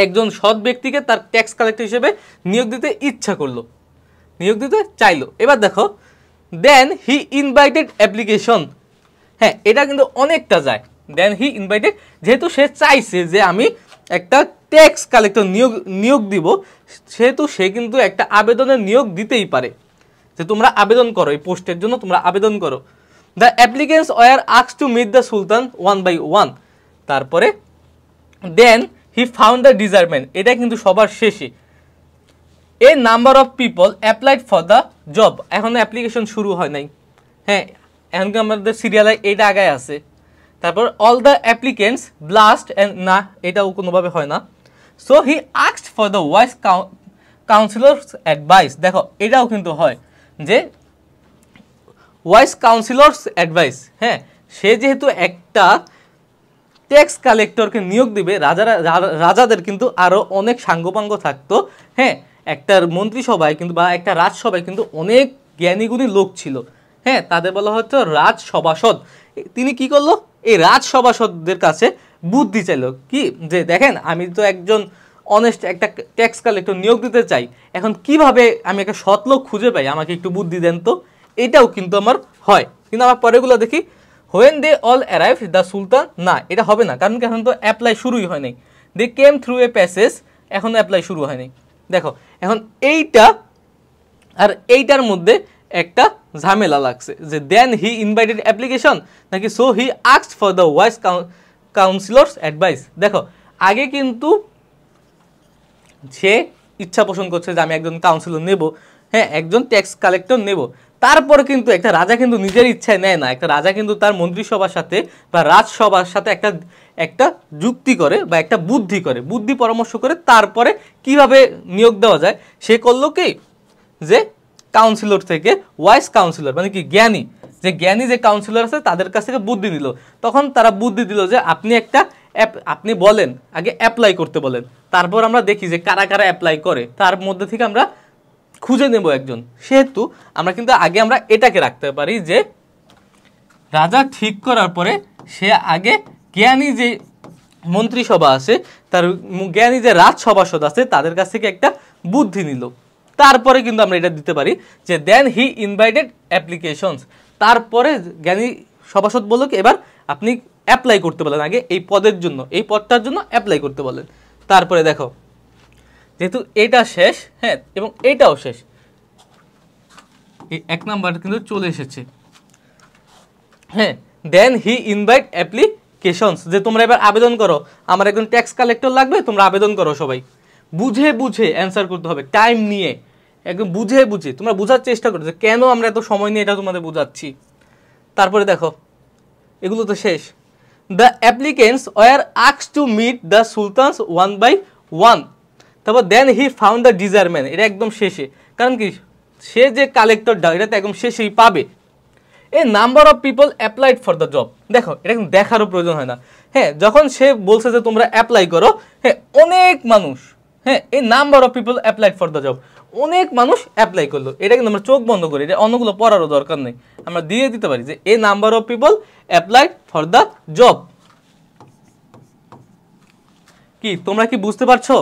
A: একজন সৎ ব্যক্তিকে তার ট্যাক্স কালেক্টর হিসেবে নিয়োগ দিতে ইচ্ছা করলো, নিয়োগ দিতে চাইলো। এবার দেখো দেন হি ইনভাইটেড অ্যাপ্লিকেশন। হ্যাঁ, এটা কিন্তু অনেকটা যায়। দেন হি ইনভাইটেড, যেহেতু সে চাইছে যে আমি একটা ট্যাক্স কালেক্টর নিয়োগ দিব, সেহেতু সে কিন্তু একটা আবেদনের নিয়োগ দিতেই পারে যে তোমরা আবেদন করো, এই পোস্টের জন্য তোমরা আবেদন করো। The applicants were asked to meet the sultan one by one. তারপরে দেন হি ফাউন্ড দ্য ডিজার্ভমেন্ট, এটা কিন্তু সবার শেষে। A number of people applied for the job, এখনো অ্যাপ্লিকেশন শুরু হয় নাই। হ্যাঁ, এখন আমাদের সিরিয়ালে এইটা আগায় আছে। তারপর all the applicants blast and, না এটাও কোনোভাবে হয় না। So he asked for the wise councillors advice. দেখো এটাও কিন্তু হয় যে ওয়াইস কাউন্সিলরস অ্যাডভাইস। হ্যাঁ, সে যেহেতু একটা ট্যাক্স কালেক্টরকে নিয়োগ দিবে, রাজাদের কিন্তু আরও অনেক সাঙ্গপাঙ্গ থাকতো। হ্যাঁ, একটা মন্ত্রিসভায় কিন্তু বা একটা রাজসভায় কিন্তু অনেক জ্ঞানীগুণী লোক ছিল। হ্যাঁ, তাদের বলা হতো রাজসভাসদ। তিনি কি করলো? এই রাজসভাসদদের কাছে বুদ্ধি চাইলো কি, যে দেখেন আমি তো একজন অনেস্ট একটা ট্যাক্স কালেক্টর নিয়োগ দিতে চাই, এখন কিভাবে আমি একটা সৎ লোক খুঁজে পাই, আমাকে একটু বুদ্ধি দেন তো। এটাও কিন্তু আমার হয়, কিন্তু আমার পরেগুলো দেখি। When they all arrive the sultan, না এটা হবে না, কারণ এখন তো অ্যাপ্লাই শুরুই হয় নাই। দে কেম থ্রু এ প্যাসেজ, এখনও অ্যাপ্লাই শুরু হয়নি। দেখো এখন এইটা আর এইটার মধ্যে একটা ঝামেলা লাগছে যে দেন হি ইনভাইটেড অ্যাপ্লিকেশন নাকি so he asked for the wise councillors advice. দেখো আগে কিন্তু সে ইচ্ছা পোষণ করছে যে আমি একজন কাউন্সিলর নেব, হ্যাঁ একজন ট্যাক্স কালেক্টর নেব। তারপরে কিন্তু একটা রাজা কিন্তু নিজের ইচ্ছায় নেয় না, একটা রাজা কিন্তু তার মন্ত্রিসভার সাথে বা রাজসভার সাথে একটা যুক্তি করে বা একটা বুদ্ধি পরামর্শ করে তারপরে কিভাবে নিয়োগ দেওয়া যায় সে করলো কি, যে কাউন্সিলর থেকে ওয়াইস কাউন্সিলর মানে কি জ্ঞানী যে কাউন্সিলর আছে তাদের কাছ থেকে বুদ্ধি নিল। তখন তারা বুদ্ধি দিল যে আপনি বলেন, আগে অ্যাপ্লাই করতে বলেন, তারপর আমরা দেখি যে কারা কারা অ্যাপ্লাই করে, তার মধ্যে থেকে আমরা খুঁজে নেব একজন। সেহেতু আমরা কিন্তু আগে আমরা এটাকে রাখতে পারি যে রাজা ঠিক করার পরে সে আগে জ্ঞানী যে মন্ত্রিসভা আছে, তার জ্ঞানী যে রাজসভাসদ আছে তাদের কাছ থেকে একটা বুদ্ধি নিল। তারপরে কিন্তু আমরা এটা দিতে পারি যে দেন হি ইনভাইটেড অ্যাপ্লিকেশনস। তারপরে জ্ঞানী সভাসদ বললো কি এবার আপনি অ্যাপ্লাই করতে বলেন, আগে এই পদের জন্য, এই পদটার জন্য অ্যাপ্লাই করতে বলেন। তারপরে দেখো যেহেতু এটা শেষ, হ্যাঁ এবং এইটাও শেষ, এই 1 নাম্বার কিন্তু চলে এসেছে। হ্যাঁ, দেন হি ইনভাইট অ্যাপ্লিকেশনস, যে তোমরা এবার আবেদন করো, আমার একজন ট্যাক্স কালেক্টর লাগবে, তোমরা আবেদন করো। সবাই বুঝে অ্যান্সার করতে হবে, টাইম নিয়ে একদম বুঝে তোমরা বোঝার চেষ্টা করো যে কেন আমরা এত সময় নিয়ে এটা তোমাদের বোঝাচ্ছি। তারপরে দেখো এগুলো তো শেষ। The applicants were asked to meet the sultans one by one. তারপর দেন হি ফাউন্ড দ্য ডিজার্ভমেন্ট, এটা একদম শেষে, কারণ কি সে যে কালেক্টরটা এটা তো একদম শেষেই পাবে। A number of people applied for the job. দেখো এটা কিন্তু দেখারও প্রয়োজন হয় না। হ্যাঁ, যখন সে বলছে যে তোমরা অ্যাপ্লাই করো, হ্যাঁ অনেক মানুষ, হ্যাঁ এই number of people applied for the job, অনেক মানুষ অ্যাপ্লাই করলো। এটা কিন্তু আমরা চোখ বন্ধ করি, এটা অন্যগুলো পড়ারও দরকার নেই, আমরা দিয়ে দিতে পারি যে a number of people applied for the job. কি তোমরা কি বুঝতে পারছো?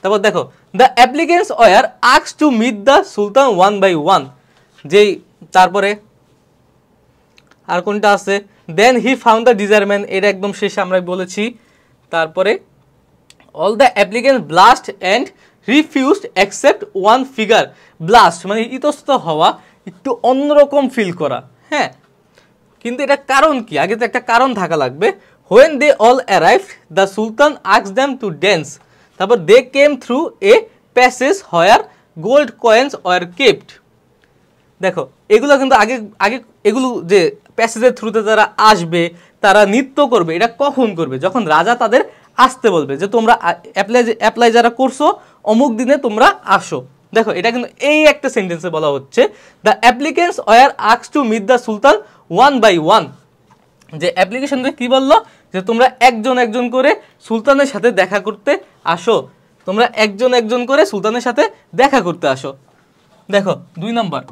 A: তারপর দেখো the applicants were asked to meet the sultan one by one, যেই তারপরে আর কোনটা আছে, then he found the desire man, এটা একদম শেষে আমরা বলেছি। তারপরে all the applicants blast and refused accept one figure. Blast মানে ইতস্তত হওয়া, একটু অন্যরকম ফিল করা, হ্যাঁ, কিন্তু এটা কারণ কি, আগে তো একটা কারণ থাকা লাগবে। When they all arrived the sultan asked them to dance, তারপর they came through a passage where gold coins were kept. দেখো এগুলো কিন্তু আগে আগে এগুলো যে প্যাসেজের থ্রুতে তারা আসবে, তারা নৃত্য করবে, এটা কখন করবে, যখন রাজা তাদের আসতে বলবে যে তোমরা অ্যাপ্লাই যারা করছো অমুক দিনে তোমরা আসো। দেখো এটা কিন্তু এই একটা সেন্টেন্সে বলা হচ্ছে the applicants were asked to meet the sultan one by one, যে অ্যাপ্লিকেশনটা কি বললো যে তোমরা একজন একজন করে সুলতানের সাথে দেখা করতে আসো, তোমরা একজন একজন করে সুলতানের সাথে দেখা করতে আসো। দেখো 2 নম্বর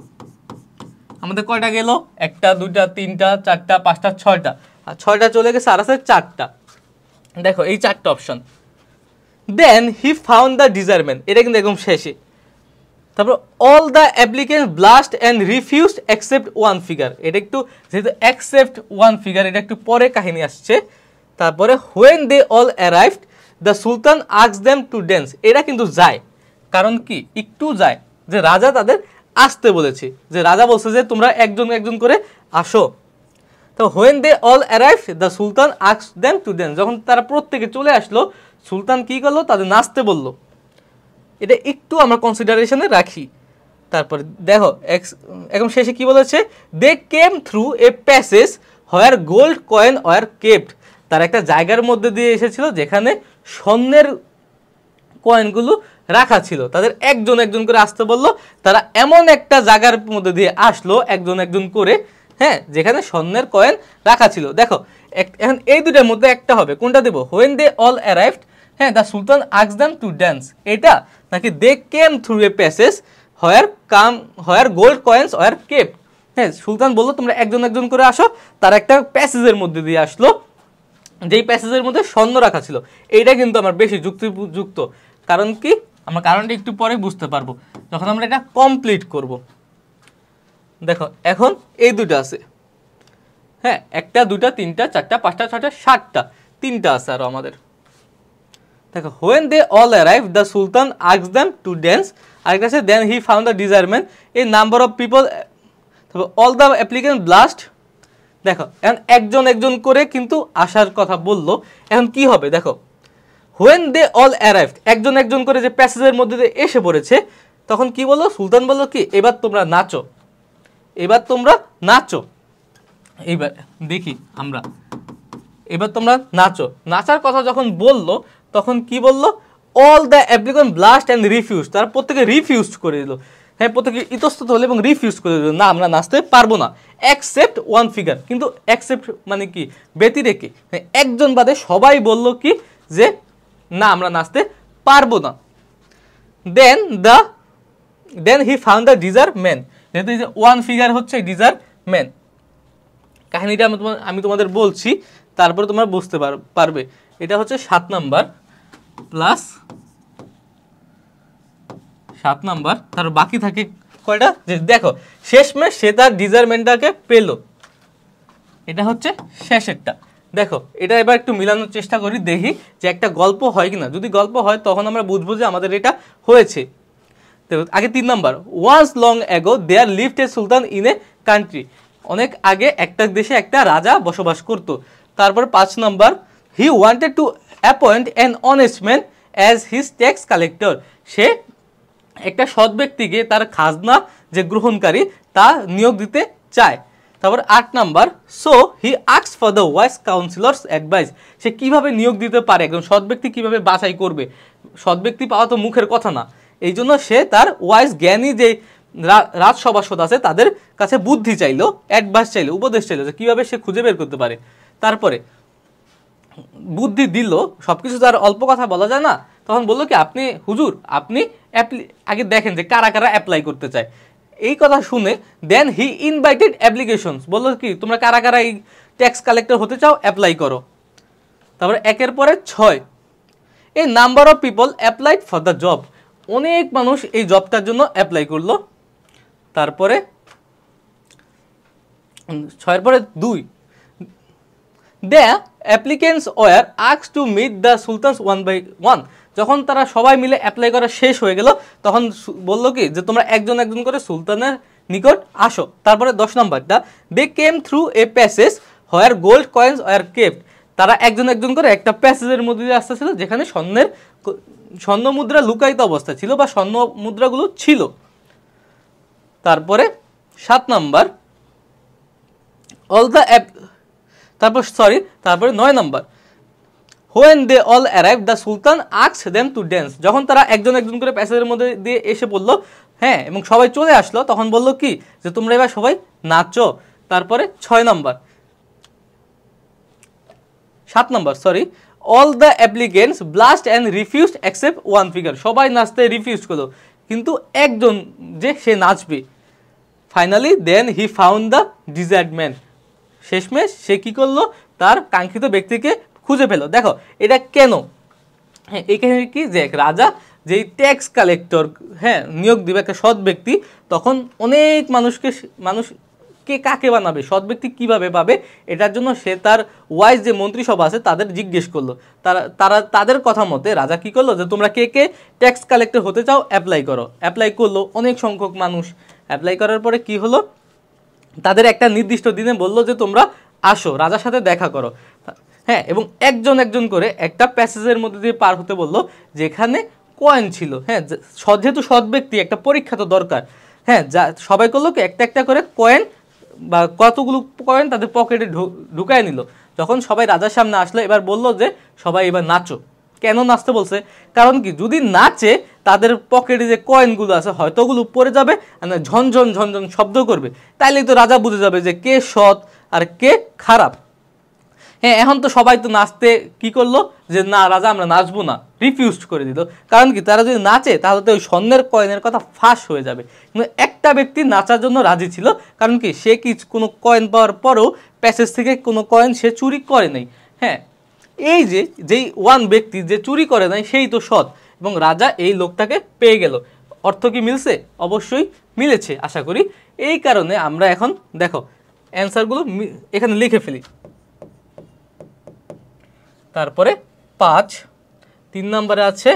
A: আমাদের কয়টা গেল, 1 2 3 4 5 6টা, আর 6টা চলে গেছে, আর আছে 4টা। দেখো এই 4টা option. Then he found the desire man, এটা কিন্তু একদম শেষে। তারপর all the applicants blast and refused accept one figure, এটা একটু যেহেতু অ্যাকসেপ্ট ওয়ান ফিগার এটা একটু পরে কাহিনী আসছে। তারপরে when they all arrived the sultan asked them to dance, এটা কিন্তু যায়, কারণ কি একটু যায়, যে রাজা তাদের আসতে বলেছে, যে রাজা বলছে যে তোমরা একজন একজন করে আসো। তো when they all arrived the sultan asked them to dance, যখন তারা প্রত্যেকে চলে আসলো সুলতান কি করলো, তাদের নাচতে বললো, এটা একটু আমরা কনসিডারেশনে রাখি। তারপরে দেখো একদম শেষে কি বলেছে, they came through a passage where gold coin were kept, তার একটা জায়গার মধ্যে দিয়ে এসেছিল যেখানে স্বর্ণের কয়েনগুলো রাখা ছিল, তাদের একজন একজন করে আসতে বললো, তারা এমন একটা জায়গার মধ্যে দিয়ে আসলো একজন একজন করে, হ্যাঁ, যেখানে স্বর্ণের কয়েন রাখা ছিল। দেখো এখন এই দুটার মধ্যে একটা হবে, কোনটা দেবো, হোয়েন দে অল অ্যারাইভড, হ্যাঁ, the sultan asked them to dance, এটা নাকি they came through a passage where gold coins were kept, হ্যাঁ, সুলতান বললো তোমরা একজন একজন করে আসো, তার একটা প্যাসেজের মধ্যে দিয়ে আসলো যেই প্যাসেজের মধ্যে স্বর্ণ রাখা ছিল। এইটা কিন্তু আমার বেশি যুক্তিযুক্ত, কারণ কি আমরা কারণটা একটু পরে বুঝতে পারবো যখন আমরা এটা কমপ্লিট করব। দেখো এখন এই দুটো আছে, হ্যাঁ, 1 2 3 4 5 6 7টা, 3টা আছে আরো আমাদের। দেখো when they all arrive the sultan asked them to dance, আরেকটা আছে then he found the desire man, a number of people, all the applicant blast. দেখো এখন একজন একজন করে কিন্তু আসার কথা বললো, এখন কি হবে দেখো, হোয়েন দে অল অ্যারাইভড, একজন একজন করে যে প্যাসেজের মধ্যে দিয়ে এসে পড়েছে, তখন কি বললো, সুলতান বললো কি এবার তোমরা নাচো, এবার তোমরা নাচো, এইবার দেখি আমরা, এবার তোমরা নাচো। নাচার কথা যখন বললো তখন কি বললো, all the applicant blast and refuse, তারা প্রত্যেকে রিফিউজ করে দিল, হ্যাঁ, প্রত্যেকে ইতস্তত হলো এবং রিফিউজ করে দিল, না আমরা নাচতে পারবো না, অ্যাকসেপ্ট ওয়ান ফিগার, কিন্তু অ্যাকসেপ্ট মানে কি ব্যতিরেকে, একজন বাদে সবাই বললো কি যে না আমরা নাচতে পারবো না। Then he found the desire man, যেহেতু ওয়ান ফিগার হচ্ছে ডিজায়ার ম্যান, কাহিনীটা আমি তোমাদের বলছি, তারপরে তোমরা বুঝতে পারবে। এটা হচ্ছে 7 নাম্বার প্লাস 7 নাম্বার, তার বাকি থাকে কয়টা, যে দেখো শেষমেশ সে তার ডিজায়ারমেন্টটাকে পেলো, এটা হচ্ছে শেষেরটা। দেখো এটা এবার একটু মিলানোর চেষ্টা করি, দেখি যে একটা গল্প হয় কিনা, যদি গল্প হয় তখন আমরা বুঝবো যে আমাদের এটা হয়েছে। দেখো আগে 3 number, once long ago there lived a sultan in a country, অনেক আগে একটা দেশে একটা রাজা বসবাস করতো। তারপর 5 number, he wanted to appoint an honest man as his tax collector, সে একটা সৎ ব্যক্তিকে তার খাজনা যে গ্রহণকারী তা নিয়োগ দিতে চায়। তারপর 8 number, so he asked for the wise councillors advice, সে কিভাবে নিয়োগ দিতে পারে, একজন সৎ ব্যক্তি কিভাবে বাছাই করবে, সৎ ব্যক্তি পাওয়া তো মুখের কথা না, এই জন্য সে তার ওয়াইস জ্ঞানী যে রাজসভাসদ আছে তাদের কাছে বুদ্ধি চাইলো, অ্যাডভাইস চাইলো, উপদেশ চাইলো যে কীভাবে সে খুঁজে বের করতে পারে। তারপরে বুদ্ধি দিল, সব কিছু তো আর অল্প কথা বলা যায় না, তখন বললো কি আপনি হুজুর আপনি আগে দেখেন যে কারা কারা অ্যাপ্লাই করতে চায়। এই কথা শুনে দেন হি ইনভাইটেড অ্যাপ্লিকেশনস, বললো কি তোমরা কারা কারা এই ট্যাক্স কালেক্টর হতে চাও অ্যাপ্লাই করো। তারপরে 1 এর পরে 6, a number of people applied for the job, অনেক মানুষ এই জবটার জন্য অ্যাপ্লাই করলো। তারপরে 6 পরে 2, the applicants were asked to meet the sultans 1 by 1, যখন তারা সবাই মিলে অ্যাপ্লাই করা শেষ হয়ে গেল তখন বললো কি যে তোমরা একজন একজন করে সুলতানের নিকট আসো। তারপরে 10 নম্বরটা, they came through a passage where gold coins were kept, তারা একজন একজন করে একটা প্যাসেজের মধ্যে দিয়ে আসতেছিল যেখানে স্বর্ণ মুদ্রা লুকায়িত অবস্থা ছিল বা স্বর্ণ মুদ্রাগুলো ছিল। তারপরে 7 নম্বর, তারপরে 9 নম্বর, when they all arrived the sultan asked them to dance, যখন তারা একজন একজন করে প্যাসেজের মধ্যে দিয়ে এসে পড়লো, হ্যাঁ, এবং সবাই চলে আসলো, তখন বললো কি যে তোমরা এবার সবাই নাচো। তারপরে 7 নম্বর, all the applicants blushed and refused except one figure, সবাই নাচতে রিফিউজ করলো কিন্তু একজন যে সে নাচবে। Finally then he found the desired man, শেষমেশ সে কি করলো, তার কাঙ্ক্ষিত ব্যক্তিকে খুঁজে পেল। দেখো এটা কেন, হ্যাঁ এখানে কি যে এক রাজা যেই ট্যাক্স কালেক্টর, হ্যাঁ, নিয়োগ দিবে একটা সৎ ব্যক্তি, তখন অনেক মানুষকে কাকে বানাবে, সৎ ব্যক্তি কিভাবে পাবে, এটার জন্য সে তার ওয়াইজ যে মন্ত্রিসভা আছে তাদের জিজ্ঞেস করলো। তাদের কথা মতে রাজা কি করলো যে তোমরা কে কে ট্যাক্স কালেক্টর হতে চাও অ্যাপ্লাই করো। অ্যাপ্লাই করলো অনেক সংখ্যক মানুষ। অ্যাপ্লাই করার পরে কি হলো, তাদের একটা নির্দিষ্ট দিনে বললো যে তোমরা আসো, রাজার সাথে দেখা করো, হ্যাঁ, এবং একজন একজন করে একটা প্যাসেজের মধ্যে দিয়ে পার হতে বললো যেখানে কয়েন ছিল। হ্যাঁ, যেহেতু সৎ ব্যক্তি একটা পরীক্ষা তো দরকার, হ্যাঁ, যা সবাই করলো কি একটা একটা করে কয়েন বা কতগুলো কয়েন তাদের পকেটে ঢুকায় নিল। যখন সবাই রাজার সামনে আসলো এবার বললো যে সবাই এবার নাচো। কেন নাচতে বলছে, কারণ কি যদি নাচে তাদের পকেটে যে কয়েনগুলো আছে হয়তো ওগুলো পড়ে যাবে, ঝনঝন ঝনঝন শব্দ করবে, তাইলেই তো রাজা বুঝে যাবে যে কে সৎ আর কে খারাপ। হ্যাঁ, এখন তো সবাই তো নাচতে কি করলো যে না রাজা আমরা নাচবো না, রিফিউজ করে দিল। কারণ কি তারা যদি নাচে তাহলে তো ওই স্বর্ণের কয়েনের কথা ফাঁস হয়ে যাবে। কিন্তু একটা ব্যক্তি নাচার জন্য রাজি ছিল, কারণ কি সে কি কোনো কয়েন পাওয়ার পরেও প্যাসেজ থেকে কোনো কয়েন সে চুরি করে নাই। হ্যাঁ, এই যেই ওয়ান ব্যক্তি যে চুরি করে নাই সেই তো সৎ, এবং রাজা এই লোকটাকে পেয়ে গেল। অর্থ কি মিলছে? অবশ্যই মিলেছে আশা করি। এই কারণে আমরা এখন দেখো অ্যান্সারগুলো এখানে লিখে ফেলি। তারপরে 5, 3 নম্বরে আছে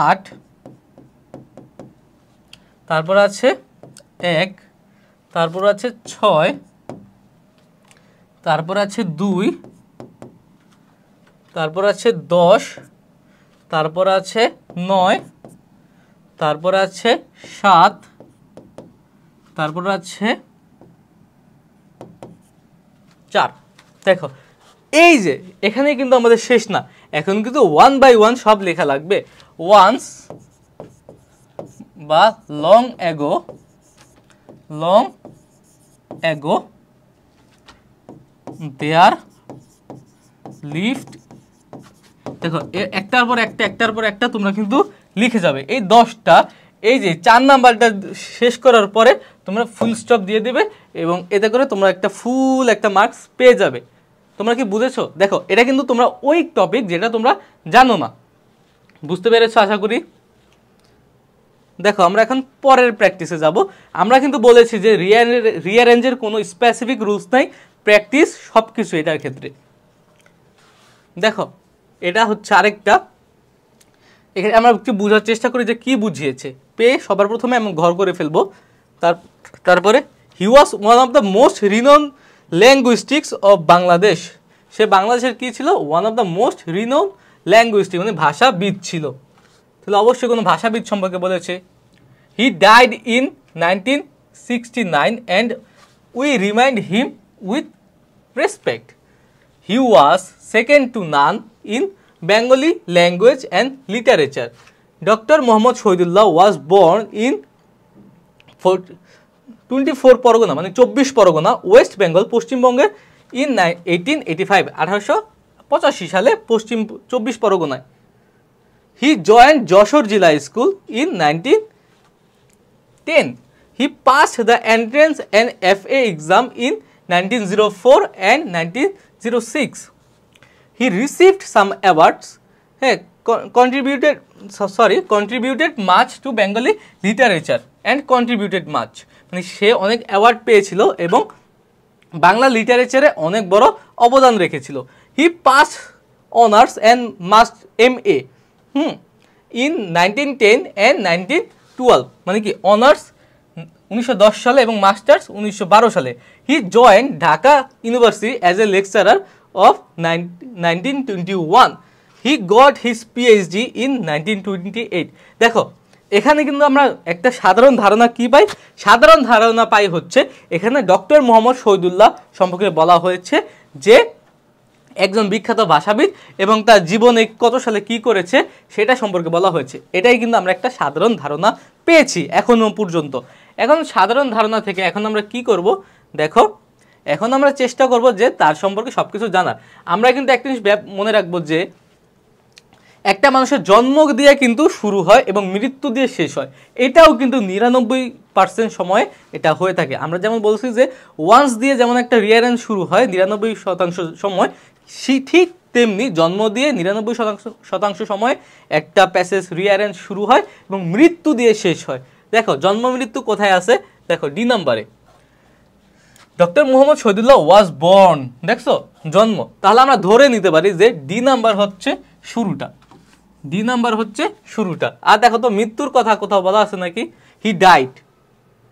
A: 8, তারপর আছে 1, তারপর আছে 6, তারপর আছে 2, তারপর আছে 10, তারপর আছে 9, তারপর আছে 7, তারপর আছে 4। দেখো এই যে এখানে কিন্তু আমাদের শেষ না, এখন কিন্তু 1 by 1 সব লেখা লাগবে। ওয়ান্স বা লং অ্যাগো দেয়ার লিফট, দেখো একটার পর একটা তোমরা কিন্তু লিখে যাবে এই 10টা। এই যে 4 নাম্বারটা শেষ করার পরে তোমরা ফুল স্টপ দিয়ে দেবে এবং এতে করে তোমরা ফুল একটা মার্কস পেয়ে যাবে। তোমরা কি বুঝেছো? দেখো এটা কিন্তু তোমরা ওই টপিক যেটা তোমরা জানো না, বুঝতে পেরেছো আশা করি। দেখো আমরা এখন পরের প্র্যাকটিসে যাব। আমরা কিন্তু বলেছি যে রিঅ্যারেঞ্জের কোনো স্পেসিফিক রুলস নাই, প্র্যাকটিস সব কিছু এটার ক্ষেত্রে। দেখো এটা হচ্ছে আরেকটা, এখানে আমরা একটু বোঝার চেষ্টা করি যে কি বুঝিয়েছে। সবার প্রথমে আমি ঘর করে ফেলবো। তারপরে he was one of the most renowned linguistics of Bangladesh, সে বাংলাদেশের কি ছিল? One of the most renowned linguistic, মানে ভাষাবিদ ছিল। তাহলে অবশ্যই কোনো ভাষাবিদ সম্পর্কে বলেছে। He died in 1969 and we remind him with respect. He was second to none in Bengali language and literature. Doctor Mohammad Shahidullah was born in 24 Pargana, মানে 24 পরগনা, ওয়েস্ট বেঙ্গল, পশ্চিমবঙ্গের ইন 1885, 1885 সালে পশ্চিম 24 পরগনায়। হি joined Jessore zila school in 1910. He passed the entrance and FA exam in 1904 and 1906. He received some awards. হ্যাঁ, contributed much to Bengali literature and contributed much, মানে সে অনেক award পেয়েছিল এবং বাংলা লিটারেচারে অনেক বড় অবদান রেখেছিল। হি pass honours and must MA in 1910 and 1912, মানে কি অনার্স 1910 সালে এবং মাস্টার্স 1912 সালে। He joined Dhaka university as a lecturer of 1921। He got his PhD in 1928। দেখো এখানে কিন্তু আমরা একটা সাধারণ ধারণা কি পাই, সাধারণ ধারণা পাই হচ্ছে এখানে ডক্টর মোহাম্মদ শহীদুল্লাহ সম্পর্কে বলা হয়েছে যে একজন বিখ্যাত ভাষাবিদ এবং তার জীবনে কত সালে কি করেছে সেটা সম্পর্কে বলা হয়েছে। এটাই কিন্তু আমরা একটা সাধারণ ধারণা পেয়েছি এখনো পর্যন্ত। এখন সাধারণ ধারণা থেকে এখন আমরা কি করব, দেখো এখন আমরা চেষ্টা করব যে তার সম্পর্কে সব কিছু জানার। আমরা কিন্তু একটা জিনিস মনে রাখবো যে একটা মানুষের জন্ম দিয়ে কিন্তু শুরু হয় এবং মৃত্যু দিয়ে শেষ হয়, এটাও কিন্তু 99% সময় এটা হয়ে থাকে। আমরা যেমন বলছি যে ওয়ান্স দিয়ে যেমন একটা রিয়ারেন্স শুরু হয় 99% সময়, ঠিক তেমনি জন্ম দিয়ে 99% সময় একটা প্যাসেজ রিয়ারেন্স শুরু হয় এবং মৃত্যু দিয়ে শেষ হয়। দেখো জন্ম মৃত্যু কোথায় আছে, দেখো ডি নাম্বারে doctor Mohammad Shahidullah was born, দেখছো জন্ম, তাহলে আমরা ধরে নিতে পারি যে ডি নাম্বার হচ্ছে শুরুটা, ডি নাম্বার হচ্ছে শুরুটা। আর দেখো তো মৃত্যুর কথা কোথাও বলা আছে নাকি, হি ডাইড,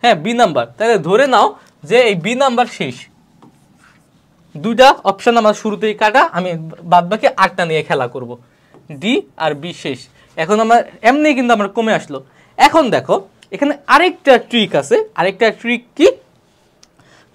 A: হ্যাঁ বি নাম্বার, তাহলে ধরে নাও যে এই বি নাম্বার শেষ। দুইটা অপশন আমার শুরুতেই কাটা, আমি বাদ বাকি 8টা নিয়ে খেলা করব, ডি আর বি শেষ। এখন আমার এমনি কিন্তু আমার কমে আসলো। এখন দেখো এখানে আরেকটা ট্রিক আছে, আরেকটা ট্রিক কি,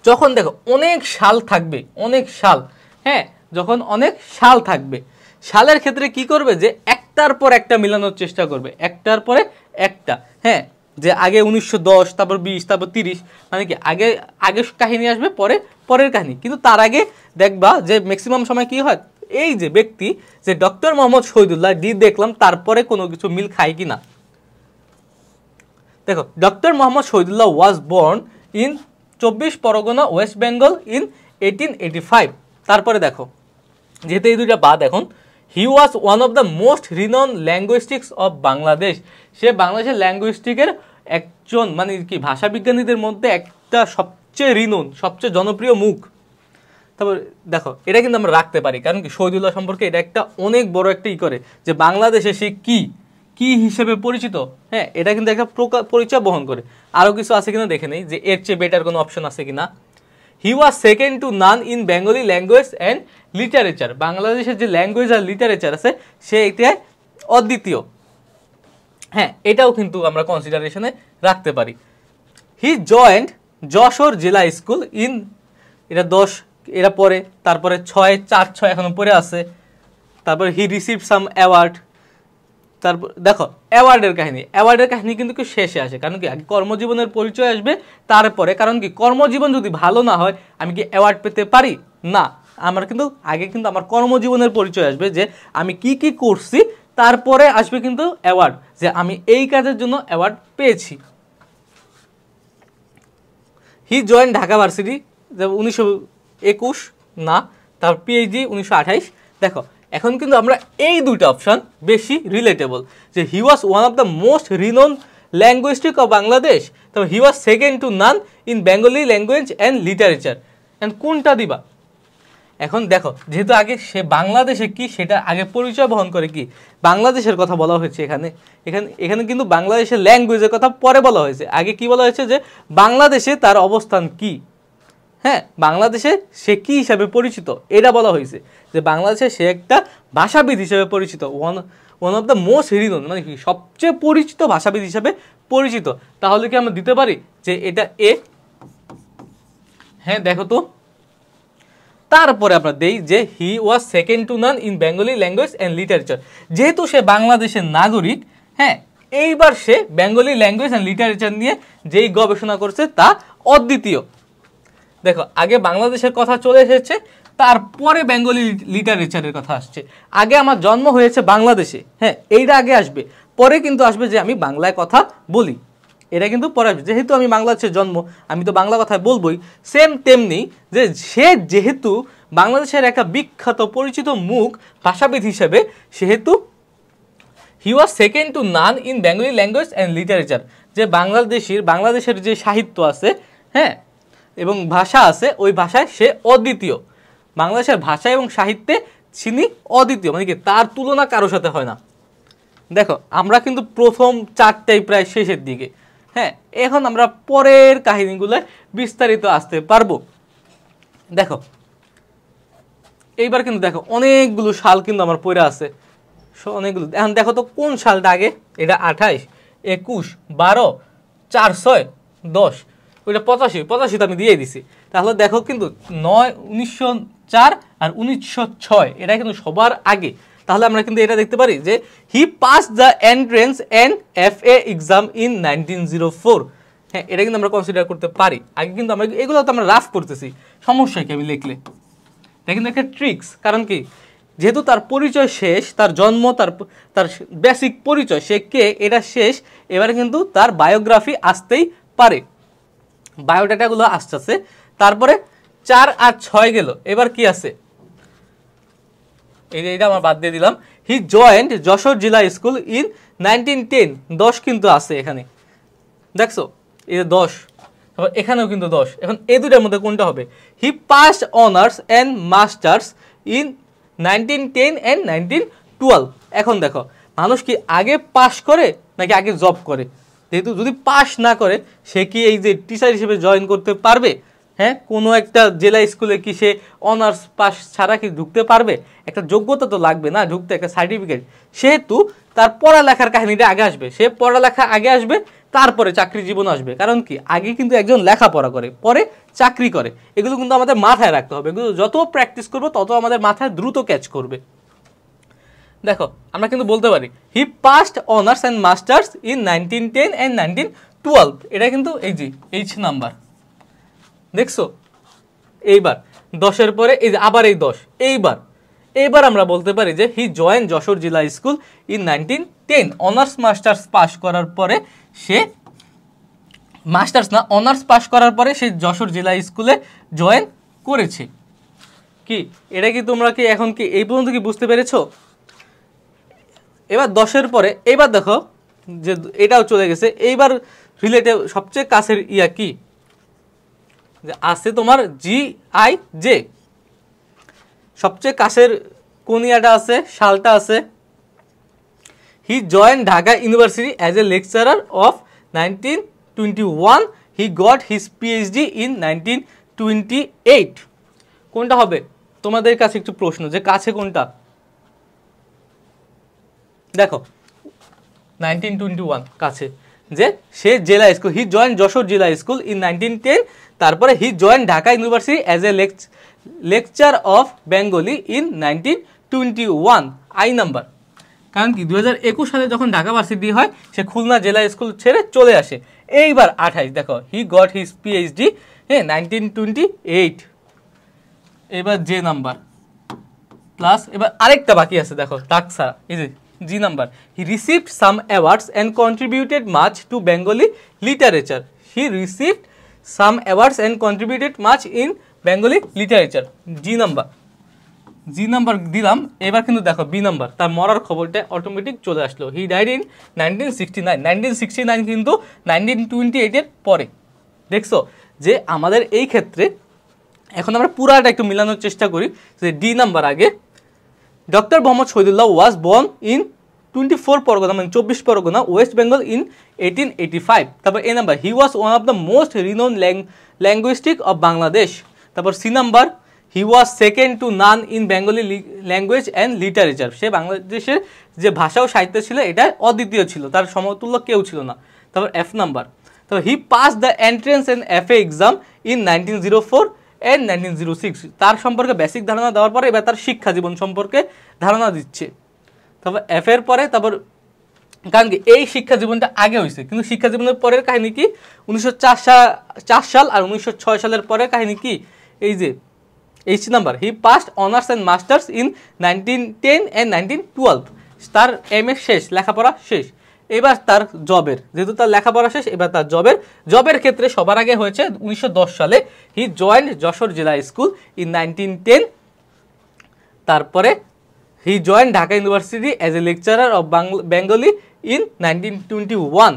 A: যখন দেখো অনেক সাল থাকবে, অনেক সাল, হ্যাঁ যখন অনেক সাল থাকবে, সালের ক্ষেত্রে কি করবে যে একটার পর একটা মিলানোর চেষ্টা করবে, একটার পরে একটা, হ্যাঁ যে আগে 1910 তারপর 20 তারপর 30, মানে কি আগে আগে কাহিনী আসবে পরে পরের কাহিনী, কিন্তু তার আগে দেখবা যে ম্যাক্সিমাম সময় কি হয়, এই যে ব্যক্তি যে ডক্টর মোহাম্মদ শহীদুল্লাহ ডি দেখলাম তারপরে কোনো কিছু মিল খায় কিনা। দেখো doctor Mohammad Shahidullah was born in 24 Pargana West Bengal in 1885। তারপরে দেখো যেহেতু এই দুইটা বাদ, এখন he was one of the most renowned linguistics of Bangladesh, সে বাংলাদেশের ল্যাঙ্গুইস্টিকের একজন, মানে কি ভাষাবিজ্ঞানীদের মধ্যে একটা সবচেয়ে রিনোন, সবচেয়ে জনপ্রিয় মুখ। তারপর দেখো এটা কিন্তু আমরা রাখতে পারি, কারণ কি শহীদুল্লাহ সম্পর্কে এটা একটা অনেক বড় একটা করে যে বাংলাদেশে সে কি কি হিসেবে পরিচিত, হ্যাঁ এটা কিন্তু একটা পরিচয় বহন করে। আরও কিছু আছে কিনা দেখে নেই যে এর চেয়ে বেটার কোনো অপশন আছে কিনা। He was second to none in Bengali language and literature, বাংলাদেশের যে ল্যাঙ্গুয়েজ আর লিটারেচার আছে সে এটাই অদ্বিতীয়, হ্যাঁ এটাও কিন্তু আমরা কনসিডারেশনে রাখতে পারি। হি জয়েন্ট যশোর জেলা স্কুল ইন, এটা 10 এরা পরে, তারপরে 6 এখনো পরে আছে, তারপরে হি রিসিভ সাম অ্যাওয়ার্ড। তারপর দেখো অ্যাওয়ার্ডের কাহিনী কিন্তু কি শেষে আসে, কারণ কি আগে কর্মজীবনের পরিচয় আসবে তারপরে, কারণ কি কর্মজীবন যদি ভালো না হয় আমি কি অ্যাওয়ার্ড পেতে পারি না, আমার কিন্তু আগে কিন্তু আমার কর্মজীবনের পরিচয় আসবে যে আমি কি কি করছি, তারপরে আসবে কিন্তু অ্যাওয়ার্ড যে আমি এই কাজের জন্য অ্যাওয়ার্ড পেয়েছি। হি জয়েন ঢাকা ভার্সিটি 1921 না, তার PhD 1928। দেখো এখন কিন্তু আমরা এই দুইটা অপশন বেশি রিলেটেবল, যে he was one of the most renowned linguistic of Bangladesh, তবে he was second to none in Bengali language and literature, and কোনটা দিবা। এখন দেখো যেহেতু আগে সে বাংলাদেশে কি সেটা আগে পরিচয় বহন করে, কি বাংলাদেশের কথা বলা হয়েছে এখানে, এখানে কিন্তু বাংলাদেশের ল্যাঙ্গুয়েজের কথা পরে বলা হয়েছে, আগে কি বলা হয়েছে যে বাংলাদেশে তার অবস্থান কি, হ্যাঁ বাংলাদেশে সে কি হিসাবে পরিচিত এটা বলা হয়েছে, যে বাংলাদেশে সে একটা ভাষাবিদ হিসেবে পরিচিত, one of the most renown, মানে কি সবচেয়ে পরিচিত ভাষাবিদ হিসাবে পরিচিত। তাহলে কি আমরা দিতে পারি যে এটা এ, হ্যাঁ দেখো তো তারপরে আমরা দেই যে he was second to none in Bengali language and literature, যেহেতু সে বাংলাদেশের নাগরিক, হ্যাঁ এইবার সে বেঙ্গলি ল্যাঙ্গুয়েজ অ্যান্ড লিটারেচার নিয়ে যেই গবেষণা করছে তা অদ্বিতীয়। দেখো আগে বাংলাদেশের কথা চলে এসেছে, তারপরে বেঙ্গলি লিটারেচারের কথা আসছে। আগে আমার জন্ম হয়েছে বাংলাদেশে, হ্যাঁ এইটা আগে আসবে, পরে কিন্তু আসবে যে আমি বাংলায় কথা বলি, এটা কিন্তু পরে আসবে। যেহেতু আমি বাংলাদেশের জন্ম, আমি তো বাংলা কথায় বলবই, সেম তেমনি যে সে যেহেতু বাংলাদেশের একটা বিখ্যাত পরিচিত মুখ ভাষাবিদ হিসেবে, সেহেতু he was second to none in Bengali language and literature, যে বাংলাদেশের যে সাহিত্য আছে, হ্যাঁ, এবং ভাষা আছে, ওই ভাষায় সে অদ্বিতীয়। বাংলাদেশের ভাষা এবং সাহিত্যে তিনি অদ্বিতীয়, মানে কি তার তুলনা কারোর সাথে হয় না। দেখো আমরা কিন্তু প্রথম চারটাই প্রায় শেষের দিকে, হ্যাঁ, এখন আমরা পরের কাহিনীগুলো বিস্তারিত আসতে পারবো। দেখো এইবার কিন্তু দেখো অনেকগুলো সাল কিন্তু আমার পড়ে আছে, অনেকগুলো। এখন দেখো তো কোন সালটা আগে, এটা 28, 21, 12, 4, 6, 10, ওইটা 85 তো আমি দিয়ে দিছি। তাহলে দেখো কিন্তু 1904 আর 1906 এটা কিন্তু সবার আগে। তাহলে আমরা কিন্তু এটা দেখতে পারি যে হি pass the entrance and FA exam in 1904। হ্যাঁ, এটা কিন্তু আমরা কনসিডার করতে পারি। আগে কিন্তু আমরা এগুলো তো আমরা রাফ করতেছি, সমস্যা কি আমি লিখলে, এটা কিন্তু একটা ট্রিক্স। কারণ কি, যেহেতু তার পরিচয় শেষ, তার জন্ম, তার বেসিক পরিচয়, সে কে এটা শেষ, এবারে কিন্তু তার বায়োগ্রাফি আসতেই পারে, বায়োডাটাগুলো আসতেছে। তারপরে 4 আর 6 গেল, এবার কি আছে, এটা আমার বাদ দিয়ে দিলাম। হি জয়েন্ট যশোর জেলা স্কুল ইন 1910, 10 কিন্তু আছে এখানে, দেখছো এই 10, তারপর এখানেও কিন্তু 10। এখন এই দুটার মধ্যে কোনটা হবে? হি pass honours and masters in 1910 and 1912। এখন দেখো মানুষ কি আগে পাস করে নাকি আগে জব করে? যেহেতু যদি পাস না করে, সে কি এই যে টিচার হিসেবে জয়েন করতে পারবে? হ্যাঁ, কোনো একটা জেলা স্কুলে কি সে অনার্স পাস ছাড়া কি ঢুকতে পারবে? একটা যোগ্যতা তো লাগবে না ঢুকতে, একটা সার্টিফিকেট। সেহেতু তার পড়ালেখার কাহিনীটা আগে আসবে, সে পড়ালেখা আগে আসবে, তারপরে চাকরি জীবন আসবে। কারণ কি, আগে কিন্তু একজন লেখাপড়া করে, পরে চাকরি করে। এগুলো কিন্তু আমাদের মাথায় রাখতে হবে, এগুলো যত প্র্যাকটিস করবো তত আমাদের মাথায় দ্রুত ক্যাচ করবে। দেখো আমরা কিন্তু বলতে পারি he passed honours and masters in 1910 and 1912। এটা কিন্তু এই যে H নাম্বার, দেখছো? এইবার 10-এর পরে এই যে আবার এই 10। এইবার আমরা বলতে পারি যে হি জয়েন যশোর জেলা school in 1910। Honours masters pass করার পরে সে, মাস্টার্স না অনার্স পাস করার পরে সে যশোর জেলা স্কুলে জয়েন করেছে। কি এটা কি তোমরা কি এখন কি এই পর্যন্ত কি বুঝতে পেরেছো? এবার 10-এর পরে এইবার দেখো যে এটাও চলে গেছে। এইবার রিলেটিভ সবচেয়ে কাছের ইয়া কি যে আছে তোমার GIJ, সবচেয়ে কাছের কোন ইয়াটা আছে, সালটা আছে। হি join Dhaka university as a lecturer of 1921। He got his PhD in 1928। কোনটা হবে তোমাদের কাছে একটু প্রশ্ন, যে কাছে কোনটা? দেখো 1921 কাছে, যে সে জেলা স্কুল, হি জয়েন যশোর জেলা স্কুল ইন 1910। তারপরে হি join Dhaka university as a lecture of Bengali in 1921। I number. কারণ কি 2021 সালে যখন ঢাকা ভার্সিটি হয়, সে খুলনা জেলা স্কুল ছেড়ে চলে আসে। এইবার 28, দেখো হি গট হিজ PhD, হ্যাঁ, 1928। এবার যে নাম্বার প্লাস, এবার আরেকটা বাকি আছে, দেখো টাকসা, এই যে G number. He received some awards and contributed much to Bengali literature. He received some awards and contributed much in Bengali literature. G number দিলাম। এবার কিন্তু দেখো B নাম্বার, তার মরার খবরটা অটোমেটিক চলে আসলো। হি ডাইড ইন 1969। 1969 কিন্তু 1928-এর পরে। দেখছো যে আমাদের এই ক্ষেত্রে এখন আমরা পুরাটা একটু মিলানোর চেষ্টা করি। যে D নাম্বার আগে, doctor Mohammad Shahidullah was born in 24 Pargana, মানে 24 পরগনা, ওয়েস্ট বেঙ্গল ইন 1885। তারপর A number, he was one of the most renowned linguistic of Bangladesh. তারপর C number, he was second to none in Bengali language and literature. সে বাংলাদেশের যে ভাষা ও সাহিত্য ছিল এটা অদ্বিতীয় ছিল, তার সমতুল্য কেউ ছিল না। তারপর F নাম্বার, তারপর হি pass the entrance and FA exam in 1904 and 1906। তার সম্পর্কে বেসিক ধারণা দেওয়ার পরে এবার তার শিক্ষা জীবন সম্পর্কে ধারণা দিচ্ছে। তারপর F এর পরে, তারপর কারণ কি এই শিক্ষা জীবনটা আগে হয়েছে, কিন্তু শিক্ষা জীবনের পরের কাহিনী কি 1904 সাল আর 1906 সালের পরের কাহিনী কি, এই যে H number, he passed honours and masters in 1910 and 1912। তার MA শেষ, লেখাপড়া শেষ। এবার তার জবের, যেহেতু তার লেখাপড়া শেষ, এবার তার জবের ক্ষেত্রে সবার আগে হয়েছে 1910 সালে। হি জয়েন্ট যশোর জেলা স্কুল ইন 1910। তারপরে he joined Dhaka university as a lecturer of Bengali in 1921।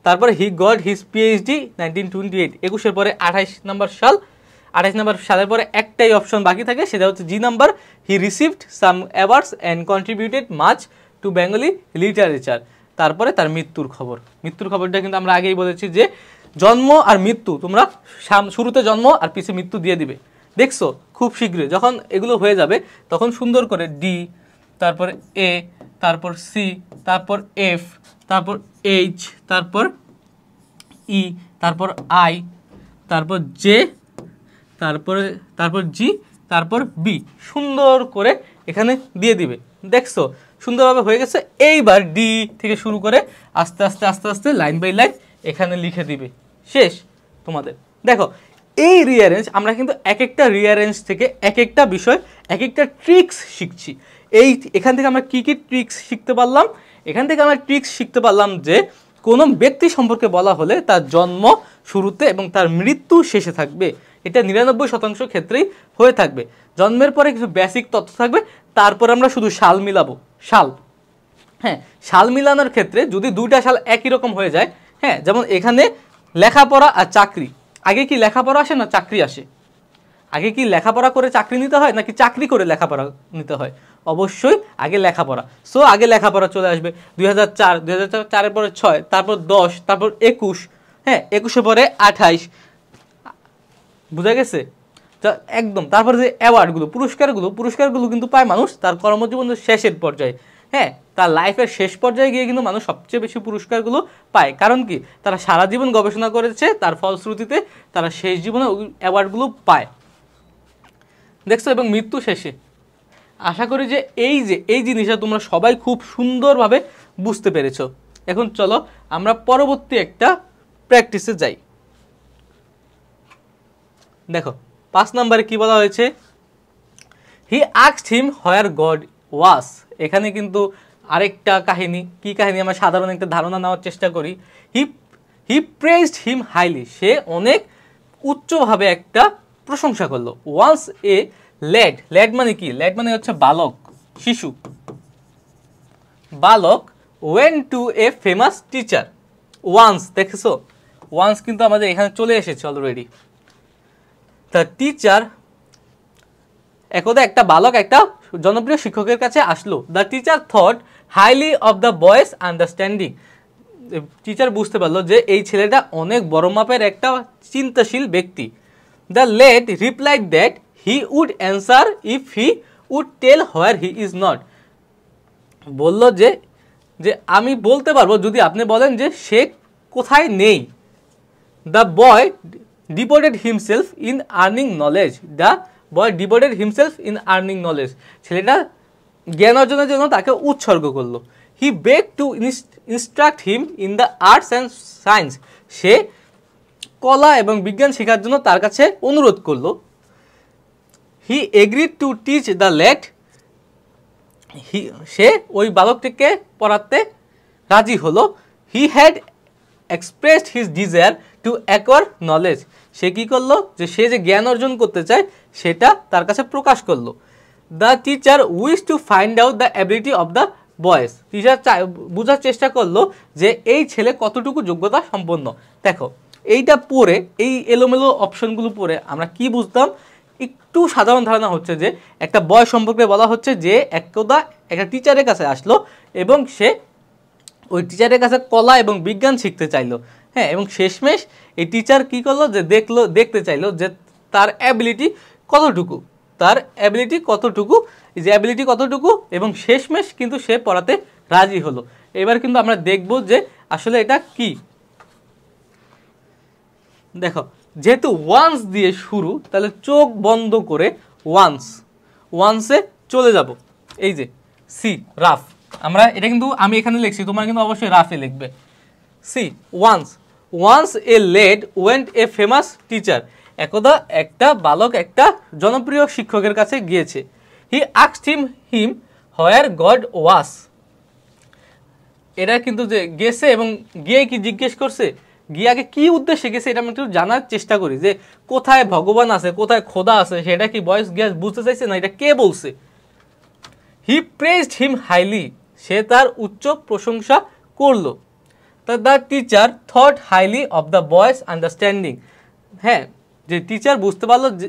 A: তারপরে হি গট হিজ পিএইচডি 1928। 21-এর পরে 28 নম্বর সালের পরে একটাই অপশন বাকি থাকে, সেটা হচ্ছে G number, he received some awards and contributed much to Bengali literature. তারপরে তার মৃত্যুর খবরটা কিন্তু আমরা আগেই বলেছি যে জন্ম আর মৃত্যু তোমরা শুরুতে জন্ম আর পিছে মৃত্যু দিয়ে দিবে। দেখছো খুব শীঘ্রই যখন এগুলো হয়ে যাবে তখন সুন্দর করে ডি, তারপর এ, তারপর সি, তারপর এফ, তারপর এইচ, তারপর ই, তারপর আই, তারপর জে, তারপর জি, তারপর বি, সুন্দর করে এখানে দিয়ে দিবে। দেখছো সুন্দরভাবে হয়ে গেছে। এইবার ডি থেকে শুরু করে আস্তে আস্তে লাইন বাই লাইন এখানে লিখে দিবে। শেষ তোমাদের। দেখো এই রিঅ্যারেঞ্জ আমরা কিন্তু এক একটা রিঅ্যারেঞ্জ থেকে এক একটা বিষয় এক একটা ট্রিক্স শিখছি। এখান থেকে আমরা কি ট্রিক্স শিখতে পারলাম? এখান থেকে আমরা ট্রিক্স শিখতে পারলাম যে কোনো ব্যক্তি সম্পর্কে বলা হলে তার জন্ম শুরুতে এবং তার মৃত্যু শেষে থাকবে। এটা 99% ক্ষেত্রেই হয়ে থাকবে। জন্মের পরে কিছু বেসিক তথ্য থাকবে, তারপর আমরা শুধু সাল মিলাবো। হ্যাঁ, সাল মিলানোর ক্ষেত্রে যদি দুইটা সাল একই রকম হয়ে যায়, হ্যাঁ, যেমন এখানে লেখাপড়া আর চাকরি, আগে কি লেখাপড়া আসে না চাকরি আসে? আগে কি লেখাপড়া করে চাকরি নিতে হয় নাকি চাকরি করে লেখাপড়া নিতে হয়? অবশ্যই আগে লেখাপড়া। সো আগে লেখাপড়া চলে আসবে। 2004, 2004-এর পরে 6, তারপর 10, তারপর 21, হ্যাঁ 21-এর পরে 28। বুঝা গেছে? একদম। তারপরে যে অ্যাওয়ার্ডগুলো, পুরস্কারগুলো কিন্তু পায় মানুষ তার কর্মজীবনের শেষের পর্যায়ে। হ্যাঁ, তার লাইফের শেষ পর্যায়ে গিয়ে কিন্তু মানুষ সবচেয়ে বেশি পুরস্কারগুলো পায়। কারণ কি? তারা সারা জীবন গবেষণা করেছে, তার ফলশ্রুতিতে তারা শেষ জীবনে অ্যাওয়ার্ডগুলো পায়। দেখছো? এবং মৃত্যু শেষে। আশা করি যে এই জিনিসটা তোমরা সবাই খুব সুন্দরভাবে বুঝতে পেরেছো। এখন চলো আমরা পরবর্তী একটা প্র্যাকটিসে যাই। দেখো 5 নম্বরে কি বলা হয়েছে? He asked him where God was. এখানে কিন্তু আরেকটা কাহিনী। কি কাহিনী? আমরা সাধারণ একটা ধারণা নেওয়ার চেষ্টা করি। হি প্রেজড হিম হাইলি। সে অনেক উচ্চভাবে একটা প্রশংসা করলো। ওয়ান্স এ ল্যাড মানে কি? ল্যাড মানে হচ্ছে বালক, শিশু। বালক went to a famous teacher. Once, দেখেছো? ওয়ান্স কিন্তু আমাদের এখানে চলে এসেছে অলরেডি। দ্য টিচার, একদা একটা বালক একটা জনপ্রিয় শিক্ষকের কাছে আসলো। The teacher thought highly of the বয়েস আন্ডারস্ট্যান্ডিং। টিচার বুঝতে পারলো যে এই ছেলেটা অনেক বড় মাপের একটা চিন্তাশীল ব্যক্তি। The lad replied that he would answer if he would tell where he is not. বলল যে আমি বলতে পারবো যদি আপনি বলেন যে সে কোথায় নেই। The boy devoted himself in earning knowledge. ছেলেটা জ্ঞান অর্জনের জন্য তাকে উৎসর্গ করলো। He beg to instruct him in the arts and science. সে কলা এবং বিজ্ঞান শেখার জন্য তার কাছে অনুরোধ করলো। He agreed to teach the lad. সে ওই বালকটিকে পড়াতে রাজি হলো। He had expressed his desire to acquire knowledge. সে কী করলো? যে সে যে জ্ঞান অর্জন করতে চায় সেটা তার কাছে প্রকাশ করলো। The teacher wish to find out the ability of the বয়েস। টিচার বোঝার চেষ্টা করলো যে এই ছেলে কতটুকু যোগ্যতা সম্পন্ন। দেখো এইটা পড়ে, এই এলোমেলো অপশনগুলো পড়ে আমরা কি বুঝতাম? একটু সাধারণ ধারণা হচ্ছে যে একটা বয় সম্পর্কে বলা হচ্ছে যে একদা একটা টিচারের কাছে আসলো এবং সে ওই টিচারের কাছে কলা এবং বিজ্ঞান শিখতে চাইলো। হ্যাঁ, এবং শেষমেশ এই টিচার কি করলো? যে দেখতে চাইলো যে তার অ্যাবিলিটি কতটুকু, এবং শেষমেশ কিন্তু সে পড়াতে রাজি হলো। এবার কিন্তু আমরা দেখব যে আসলে এটা কি। দেখো যেহেতু ওয়ান্স দিয়ে শুরু, তাহলে চোখ বন্ধ করে ওয়ান্সে চলে যাব। এই যে সি, রাফ। এটা কিন্তু আমি এখানে লিখছি, তোমরা কিন্তু অবশ্যই রাফে লিখবে। C, once a lad went a famous teacher. একদা একটা বালক একটা জনপ্রিয় শিক্ষকের কাছে গিয়েছে। He asked him where God was. এটা কিন্তু যে গেছে এবং গিয়ে কি জিজ্ঞেস করছে, গিয়ে আগে কি উদ্দেশ্যে গেছে এটা আমি একটু জানার চেষ্টা করি যে কোথায় ভগবান আছে, কোথায় খোদা আছে, সেটা কি বয়েস গিয়ে বুঝতে চাইছে না এটা কে বলছে। হি প্রেজড হিম হাইলি, সে তার উচ্চ প্রশংসা করলো। The teacher thought highly of the বয়েস আন্ডারস্ট্যান্ডিং, হ্যাঁ যে টিচার বুঝতে পারলো যে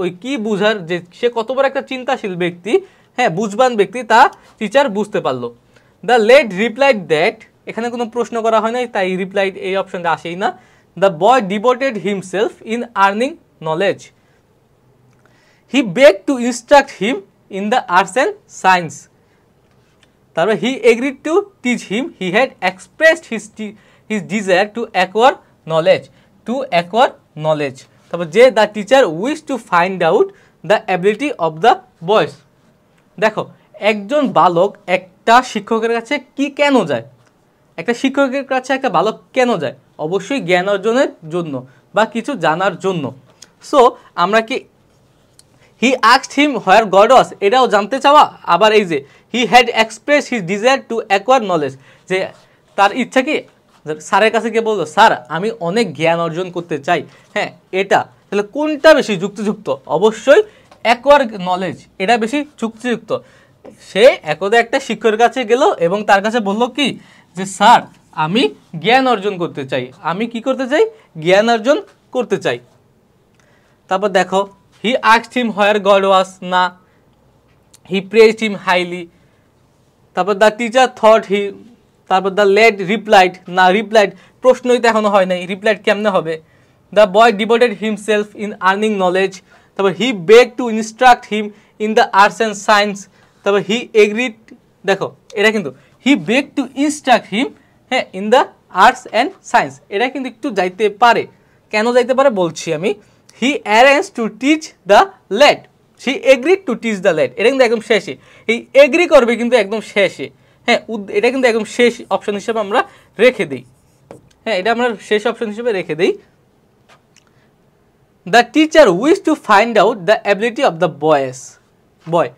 A: ওই কি বুঝার, যে সে কত বড় একটা চিন্তাশীল ব্যক্তি, হ্যাঁ বুঝবান ব্যক্তি, তা টিচার বুঝতে পারলো। দ্য লেড রিপ্লাইড দ্যাট, এখানে কোনো প্রশ্ন করা হয় নাই তাই রিপ্লাইড এই অপশনটা আসেই না। The boy devoted himself in earning knowledge, he beg to instruct him in the arts and science. তারপর he agreed to teach him, he had expressed his desire to acquire knowledge, তারপর যে the teacher wish to find out the ability of the boys. দেখো একজন বালক একটা শিক্ষকের কাছে কি কেন যায়, একটা শিক্ষকের কাছে একটা বালক কেন যায়? অবশ্যই জ্ঞান অর্জনের জন্য বা কিছু জানার জন্য। সো আমরা কি হি আস্কড হিম হোয়ার গড ওয়াজ, এটাও জানতে চাওয়া। আবার এই যে he had express his desire to acquire knowledge, যে তার ইচ্ছা কি স্যারের কাছে গিয়ে বললো স্যার আমি অনেক জ্ঞান অর্জন করতে চাই, হ্যাঁ এটা, তাহলে কোনটা বেশি যুক্তিযুক্ত? অবশ্যই অ্যাকোয়ার নলেজ, এটা বেশি যুক্তিযুক্ত। সে একদা একটা শিক্ষকের কাছে গেল এবং তার কাছে বলল কি যে স্যার আমি জ্ঞান অর্জন করতে চাই, আমি কি করতে চাই? জ্ঞান অর্জন করতে চাই। তারপর দেখো হি asked him where God was, না, হি প্রেজড হিম হাইলি। তারপর দ্য টিচার থট হি, তারপর দ্য লেড রিপ্লাইড, না রিপ্লাইড প্রশ্নই তো এখনো হয় নাই, রিপ্লাইড কেমনে হবে? The boy devoted himself in earning knowledge, তারপর he beg to instruct him in the arts and science, তারপর হি এগ্রিড, দেখো এটা কিন্তু হি বেগ টু ইনস্ট্রাক্ট হিম, হ্যাঁ in the arts and science, এটা কিন্তু একটু যাইতে পারে। কেন যাইতে পারে বলছি আমি। He arrange to teach the lad, he agreed to teach the lad, এটা কিন্তু একদম শেষে, এই এগ্রি করবে কিন্তু একদম শেষে, হ্যাঁ এটা কিন্তু একদম শেষ অপশন হিসেবে আমরা রেখে দিই, হ্যাঁ এটা আমরা শেষ অপশন হিসেবে রেখে দিই। The teacher wish to find out the ability of the boy,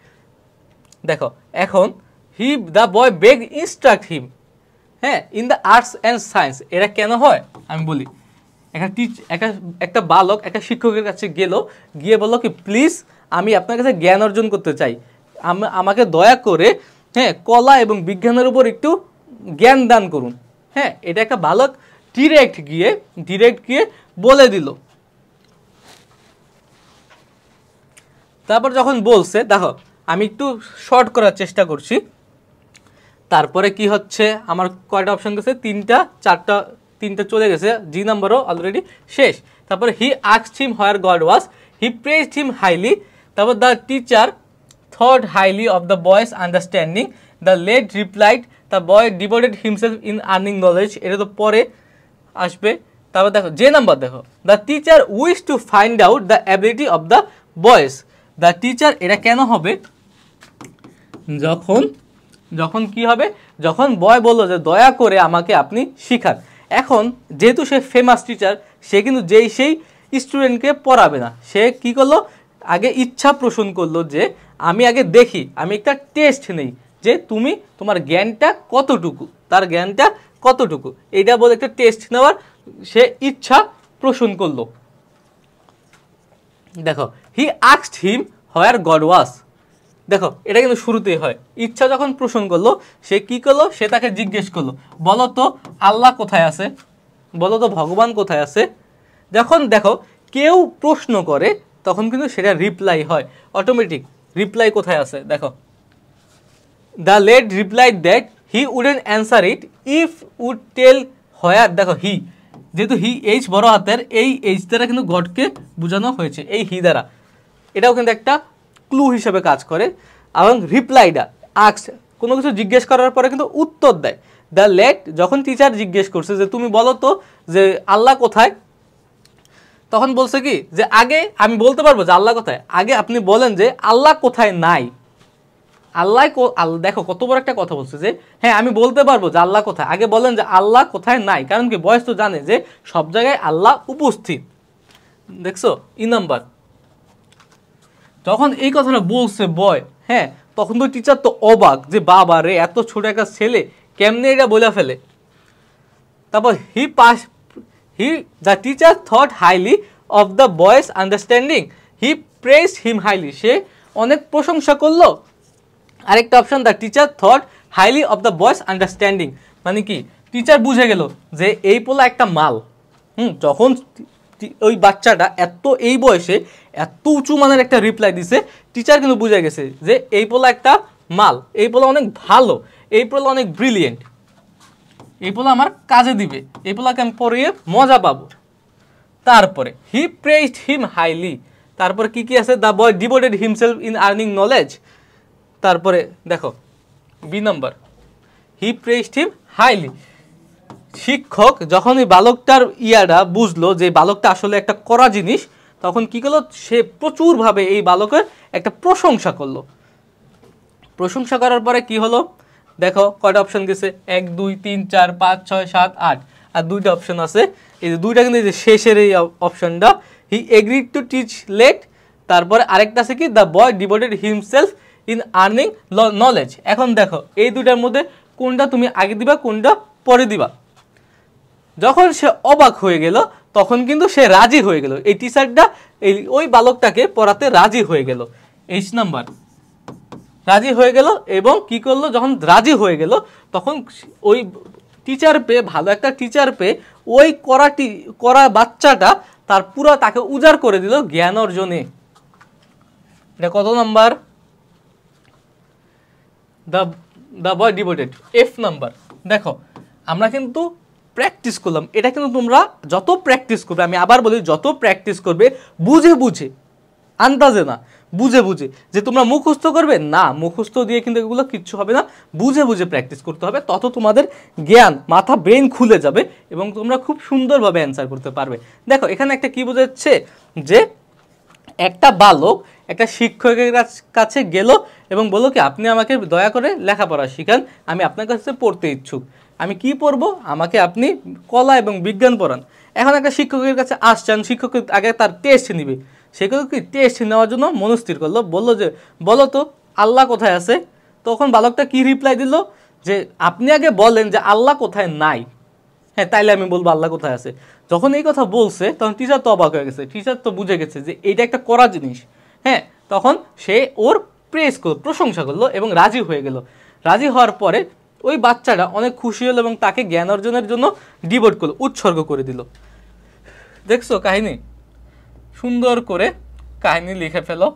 A: দেখো এখন he the boy beg instruct him, হ্যাঁ in the arts and science, এটা কেন হয় আমি বলি। একটা বালক একটা শিক্ষকের কাছে গিয়ে বললো কি প্লিজ আমি আপনার কাছে জ্ঞান অর্জন করতে চাই, আমাকে দয়া করে হ্যাঁ কলা এবং বিজ্ঞানের উপর একটু জ্ঞান দান করুন, হ্যাঁ এটা একটা বালক ডিরেক্ট গিয়ে বলে দিল। তারপর যখন বলছে, দেখো আমি একটু শর্ট করার চেষ্টা করছি। তারপরে কি হচ্ছে, আমার কয়টা অপশন গেছে? তিনটা চলে গেছে, জি নাম্বারও অলরেডি শেষ। তারপরে he asked him where God was, he praised him highly, তারপর the teacher thought highly of the বয়েস understanding, the lad replied, the boy devoted himself in earning knowledge, এটা তো পরে আসবে। তারপর দেখো যে নাম্বার, দেখো the teacher wish to find out the ability of the boys, the teacher, এটা কেন হবে? যখন কি হবে, যখন বয় বললো যে দয়া করে আমাকে আপনি শিখান। এখন যেহেতু সে ফেমাস টিচার, সে কিন্তু সেই স্টুডেন্টকে পড়াবে না, সে কি করলো আগে ইচ্ছা পোষণ করলো যে আমি আগে দেখি, আমি একটা টেস্ট নেই যে তোমার জ্ঞানটা কতটুকু, এইটা বলে একটা টেস্ট নেওয়ার সে ইচ্ছা পোষণ করলো। দেখো হি আস্কড হিম হোয়ার গড ওয়াজ, দেখো এটা কিন্তু শুরুতেই হয়, ইচ্ছা যখন পোষণ করলো সে কি করলো, সে তাকে জিজ্ঞেস করলো বলো তো আল্লাহ কোথায় আছে, বলো তো ভগবান কোথায় আছে। যখন দেখো কেউ প্রশ্ন করে তখন কিন্তু সেটা রিপ্লাই হয়, অটোমেটিক রিপ্লাই কোথায় আছে। দেখো the lad replied that he wouldn't answer it if would tell where, দেখো হি, যেহেতু হি এইচ বড় হাতের, এই এইচ দ্বারা কিন্তু গডকে বোঝানো হয়েছে, এই হি দ্বারা, এটাও কিন্তু একটা ক্লু হিসেবে কাজ করে। এবং রিপ্লাইটা আস্কড, কোনো কিছু জিজ্ঞেস করার পরে কিন্তু উত্তর দেয়। দ্য লেড, যখন টিচার জিজ্ঞেস করছে যে তুমি বলো তো যে আল্লাহ কোথায়, তখন বলছে কি যে আগে আমি বলতে পারবো যে আল্লাহ কোথায়, আগে আপনি বলেন যে আল্লাহ কোথায় নাই। দেখো কত বড় একটা কথা বলছে যে হ্যাঁ আমি বলতে পারবো যে আল্লাহ কোথায়, আগে বলেন যে আল্লাহ কোথায় নাই। কারণ কি বয়স তো জানে যে সব জায়গায় আল্লাহ উপস্থিত। দেখছো নাম্বার, যখন এই কথাটা বলছে বয়, হ্যাঁ তখন তো টিচার তো অবাক যে বাবা রে এত ছোট একটা ছেলে কেমনে এটা বলে ফেলে। তারপর the teacher thought highly of the বয়েস understanding, he praised him highly, সে অনেক প্রশংসা করলো আরেকটা option, the teacher thought highly of the বয়েস আন্ডারস্ট্যান্ডিং, মানে কি টিচার বুঝে গেল যে এই পোলা একটা মাল। যখন ওই বাচ্চাটা এই বয়সে এত উঁচু মানের একটা রিপ্লাই দিছে, টিচার কিন্তু বুঝে গেছে যে এই পোলা একটা মাল, এই পোলা অনেক ভালো, এই পোলা অনেক ব্রিলিয়েন্ট, এই পোলা আমার কাজে দিবে, এই পোলাকে আমি পড়িয়ে মজা পাবো। তারপরে হি প্রেইজড হিম হাইলি, তারপরে কি কি আছে, the boy devoted himself in earning knowledge. তারপরে দেখো বি নাম্বার, হি প্রেইজড হিম হাইলি, শিক্ষক যখন এই বালকটার বুঝলো যে বালকটা আসলে একটা কড়া জিনিস, তখন কি করলো, সে প্রচুরভাবে এই বালকের একটা প্রশংসা করলো। প্রশংসা করার পরে কি হলো দেখো, কয়টা অপশন গেছে, 1 2 3 4 5 6 7 8, আর দুইটা অপশন আছে, এই যে দুইটা কিন্তু এই যে শেষের এই অপশনটা, হি এগ্রিড টু টিচ লেট। তারপরে আরেকটা আছে কি, the boy devoted himself in earning knowledge. এখন দেখো এই দুইটার মধ্যে কোনটা তুমি আগে দিবা, কোনটা পরে দিবা। যখন সে অবাক হয়ে গেল তখন কিন্তু সে রাজি হয়ে গেল, এই টিচারটা ওই বালকটাকে পড়াতে রাজি হয়ে গেল। এইচ নাম্বার, রাজি হয়ে গেল। এবং কি করলো, যখন রাজি হয়ে গেল তখন ওই টিচার পেয়ে, ভালো একটা টিচার পেয়ে, ওই করা বাচ্চাটা তার পুরো তাকে উজাড় করে দিল জ্ঞান অর্জনে। এটা কত number, the boy devoted, F number. দেখো আমরা কিন্তু প্র্যাকটিস করলাম, এটা কিন্তু তোমরা যত প্র্যাকটিস করবে, আমি আবার বলি যত প্র্যাকটিস করবে, বুঝে বুঝে, আন্দাজে না, বুঝে বুঝে, যে তোমরা মুখস্থ করবে না, মুখস্থ দিয়ে কিন্তু এগুলো কিচ্ছু হবে না, বুঝে বুঝে প্র্যাকটিস করতে হবে, তত তোমাদের জ্ঞান, মাথা, ব্রেন খুলে যাবে এবং তোমরা খুব সুন্দরভাবে অ্যান্সার করতে পারবে। দেখো এখানে একটা কি বোঝাচ্ছে, যে একটা বালক একটা শিক্ষকের কাছে গেল এবং বলল কি, আপনি আমাকে দয়া করে লেখাপড়া শিখান, আমি আপনার কাছে পড়তে ইচ্ছুক, আমি কি পড়বো, আমাকে আপনি কলা এবং বিজ্ঞান পড়ান। এখন একটা শিক্ষকের কাছে আসছেন, শিক্ষক আগে তার টেস্ট নিবে, সেগুলো কি টেস্ট নেওয়ার জন্য মনস্থির করলো, বললো যে বলো তো আল্লাহ কোথায় আছে। তখন বালকটা কি রিপ্লাই দিল, যে আপনি আগে বলেন যে আল্লাহ কোথায় নাই, হ্যাঁ তাইলে আমি বলবো আল্লাহ কোথায় আছে। যখন এই কথা বলছে তখন টিচার তো অবাক হয়ে গেছে, টিচার তো বুঝে গেছে যে এইটা একটা করা জিনিস, হ্যাঁ। তখন সে ওর প্রেস করলো, প্রশংসা করলো এবং রাজি হয়ে গেল। রাজি হওয়ার পরে ওই বাচ্চাটা অনেক খুশি হলো এবং তাকে জ্ঞান অর্জনের জন্য ডিভোট করলো, উৎসর্গ করে দিল। দেখছো কাহিনী, সুন্দর করে কাহিনী লিখে ফেলো,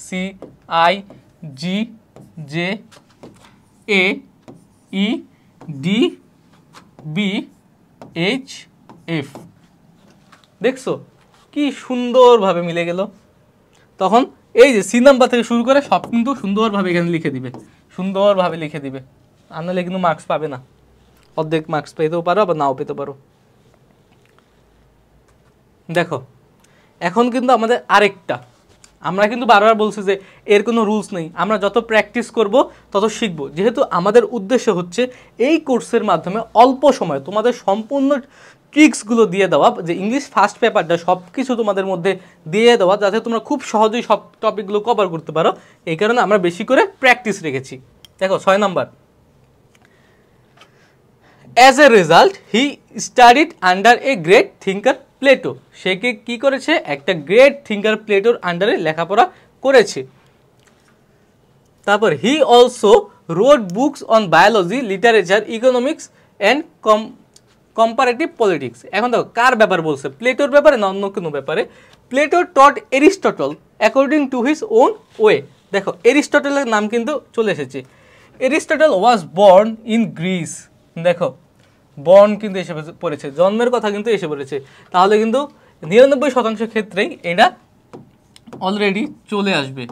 A: CIGJAEDBHF, দেখছো কি সুন্দরভাবে মিলে গেল। তখন এই যে সি নাম্বার থেকে শুরু করে সব কিন্তু সুন্দরভাবে এখানে লিখে দিবে, সুন্দরভাবে লিখে দিবে, আর নাহলে কিন্তু মার্কস পাবে না, অর্ধেক মার্কস পেতেও পারো আবার নাও পেতে পারো। দেখো এখন কিন্তু আমাদের আরেকটা, আমরা কিন্তু বারবার বলছি যে এর কোনো রুলস নেই, আমরা যত প্র্যাকটিস করব তত শিখব। যেহেতু আমাদের উদ্দেশ্য হচ্ছে এই কোর্সের মাধ্যমে অল্প সময় তোমাদের সম্পূর্ণ ট্রিক্সগুলো দিয়ে দেওয়া, যে ইংলিশ ফার্স্ট পেপারটা সব কিছু তোমাদের মধ্যে দিয়ে দেওয়া, যাতে তোমরা খুব সহজেই সব টপিকগুলো কভার করতে পারো। এই কারণে আমরা বেশি করে প্র্যাকটিস রেখেছি। দেখো 6 number, as a result he studied under a great thinker Plato, সে কি করেছে, একটা গ্রেট থিঙ্কার প্লেটোর আন্ডারে লেখাপড়া করেছে। তারপর হি also read books on biology, literature, economics and comparative politics. এখন দেখো কার ব্যাপার বলছে, প্লেটোর ব্যাপারে না অন্য কোনো ব্যাপারে। Plato taught Aristotle according to his own way. দেখো এরিস্টটলের নাম কিন্তু চলে এসেছে। Aristotle was born in Greece, দেখো বর্ন কিন্তু এসে পড়েছে, জন্মের কথা কিন্তু এসে পড়েছে, তাহলে কিন্তু 99% ক্ষেত্রেই এটা অলরেডি চলে আসবে।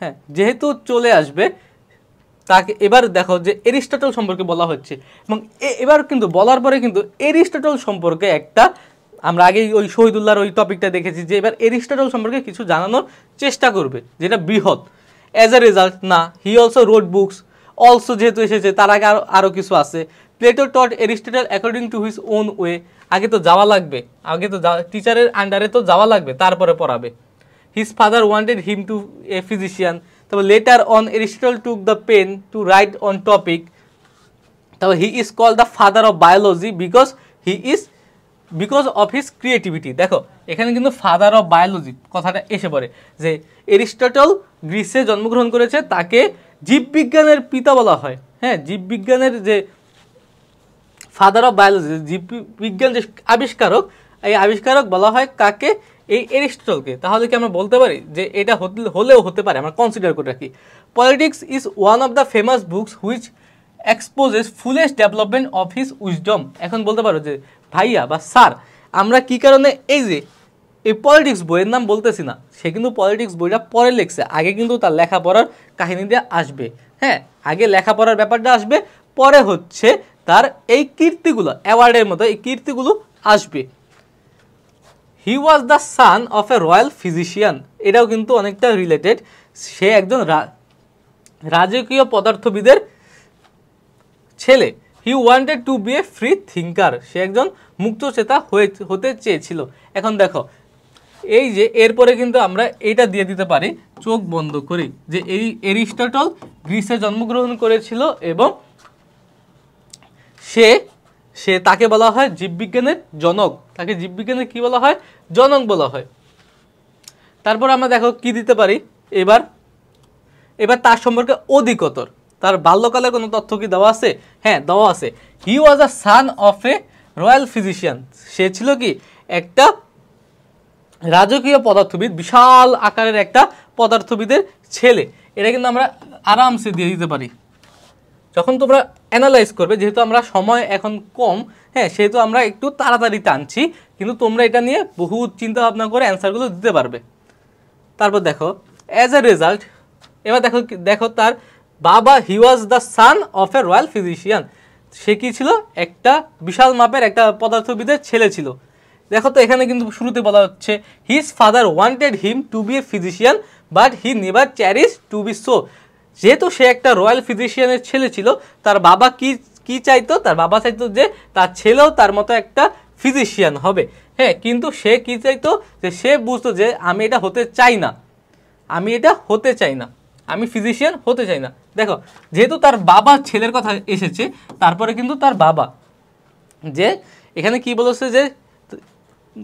A: হ্যাঁ যেহেতু চলে আসবে, তাকে এবার দেখো যে এরিস্টটল সম্পর্কে বলা হচ্ছে, এবং এবার কিন্তু বলার পরে কিন্তু এরিস্টটল সম্পর্কে একটা, আমরা আগে ওই শহীদুল্লাহর ওই টপিকটা দেখেছি, যে এবার এরিস্টটল সম্পর্কে কিছু জানানোর চেষ্টা করবে, যেটা বৃহৎ। অ্যাজ এ রেজাল্ট না, হি অলসো রোড বুকস, অলসো যেহেতু এসেছে তার আগে আরও কিছু আছে। Plato taught Aristotle according to his own way, আগে তো যাওয়া লাগবে, আগে তো টিচারের আন্ডারে তো যাওয়া লাগবে, তারপরে পড়াবে। His father wanted him to a physician, তারপর later on Aristotle took the pen to write on topic. তারপর he is called the father of biology because he is because of his creativity. দেখো এখানে কিন্তু father of biology কথাটা এসে পড়ে, যে Aristotle গ্রিসে জন্মগ্রহণ করেছে, তাকে জীববিজ্ঞানের পিতা বলা হয়। হ্যাঁ, জীববিজ্ঞানের যে ফাদার অফ বায়োলজি, জীববিজ্ঞান যে আবিষ্কারক, এই আবিষ্কারক বলা হয় কাকে? এই এরিস্টটলকে। তাহলে কি আমরা বলতে পারি যে এটা হলেও হতে পারে, আমরা কনসিডার করে রাখি। Politics is one of the famous books which exposes fullest development of his wisdom. এখন বলতে পারো যে ভাইয়া বা স্যার, আমরা কি কারণে এই যে এই পলিটিক্স বইয়ের নাম বলতেছি না, সে কিন্তু পলিটিক্স বইটা পরে লিখছে, আগে কিন্তু তার লেখাপড়ার কাহিনী দিয়ে আসবে। হ্যাঁ, আগে লেখাপড়ার ব্যাপারটা আসবে, পরে হচ্ছে তার এই কীর্তিগুলো, অ্যাওয়ার্ডের মতো এই কীর্তিগুলো আসবে। He was the son of a royal physician, এটাও কিন্তু অনেকটা রিলেটেড। সে একজন রাজকীয় পদার্থবিদের ছেলে। He wanted to be a free thinker, সে একজন মুক্তচেতা হতে চেয়েছিল। এখন দেখো এই যে এরপরে কিন্তু আমরা এইটা দিয়ে দিতে পারি চোখ বন্ধ করি, যে এই এরিস্টটল গ্রিসে জন্মগ্রহণ করেছিল এবং সে তাকে বলা হয় জীববিজ্ঞানের জনক, তাকে জীববিজ্ঞানের কি বলা হয়? জনক বলা হয়। তারপর আমরা দেখো কি দিতে পারি এবার তার সম্পর্কে অধিকতর, তার বাল্যকালের কোনো তথ্য কি দেওয়া আছে? হ্যাঁ, দেওয়া আছে। He was a son of a royal physician, সে ছিল কি একটা রাজকীয় পদার্থবিদ, বিশাল আকারের একটা পদার্থবিদের ছেলে। এটা কিন্তু আমরা আরামসে দিয়ে দিতে পারি যখন তোমরা অ্যানালাইজ করবে। যেহেতু আমরা সময় এখন কম, হ্যাঁ, সেহেতু আমরা একটু তাড়াতাড়ি টানছি, কিন্তু তোমরা এটা নিয়ে বহু চিন্তা ভাবনা করে অ্যান্সারগুলো দিতে পারবে। তারপর দেখো অ্যাজ এ রেজাল্ট, এবার দেখো তার বাবা, he was the son of a royal physician, সে কি ছিল? একটা বিশাল মাপের একটা পদার্থবিদের ছেলে ছিল। দেখো তো এখানে কিন্তু শুরুতে বলা হচ্ছে his father wanted him to be a physician but he never cherish to be so. যেহেতু সে একটা রয়্যাল ফিজিশিয়ানের ছেলে ছিল, তার বাবা কি চাইতো? তার বাবা চাইতো যে তার ছেলেও তার মতো একটা ফিজিশিয়ান হবে। হ্যাঁ, কিন্তু সে কি চাইতো? যে সে বুঝতো যে আমি এটা হতে চাই না, আমি ফিজিশিয়ান হতে চাই না। দেখো যেহেতু তার বাবা ছেলের কথা এসেছে, তারপরে কিন্তু তার বাবা, যে এখানে কি বলেছে যে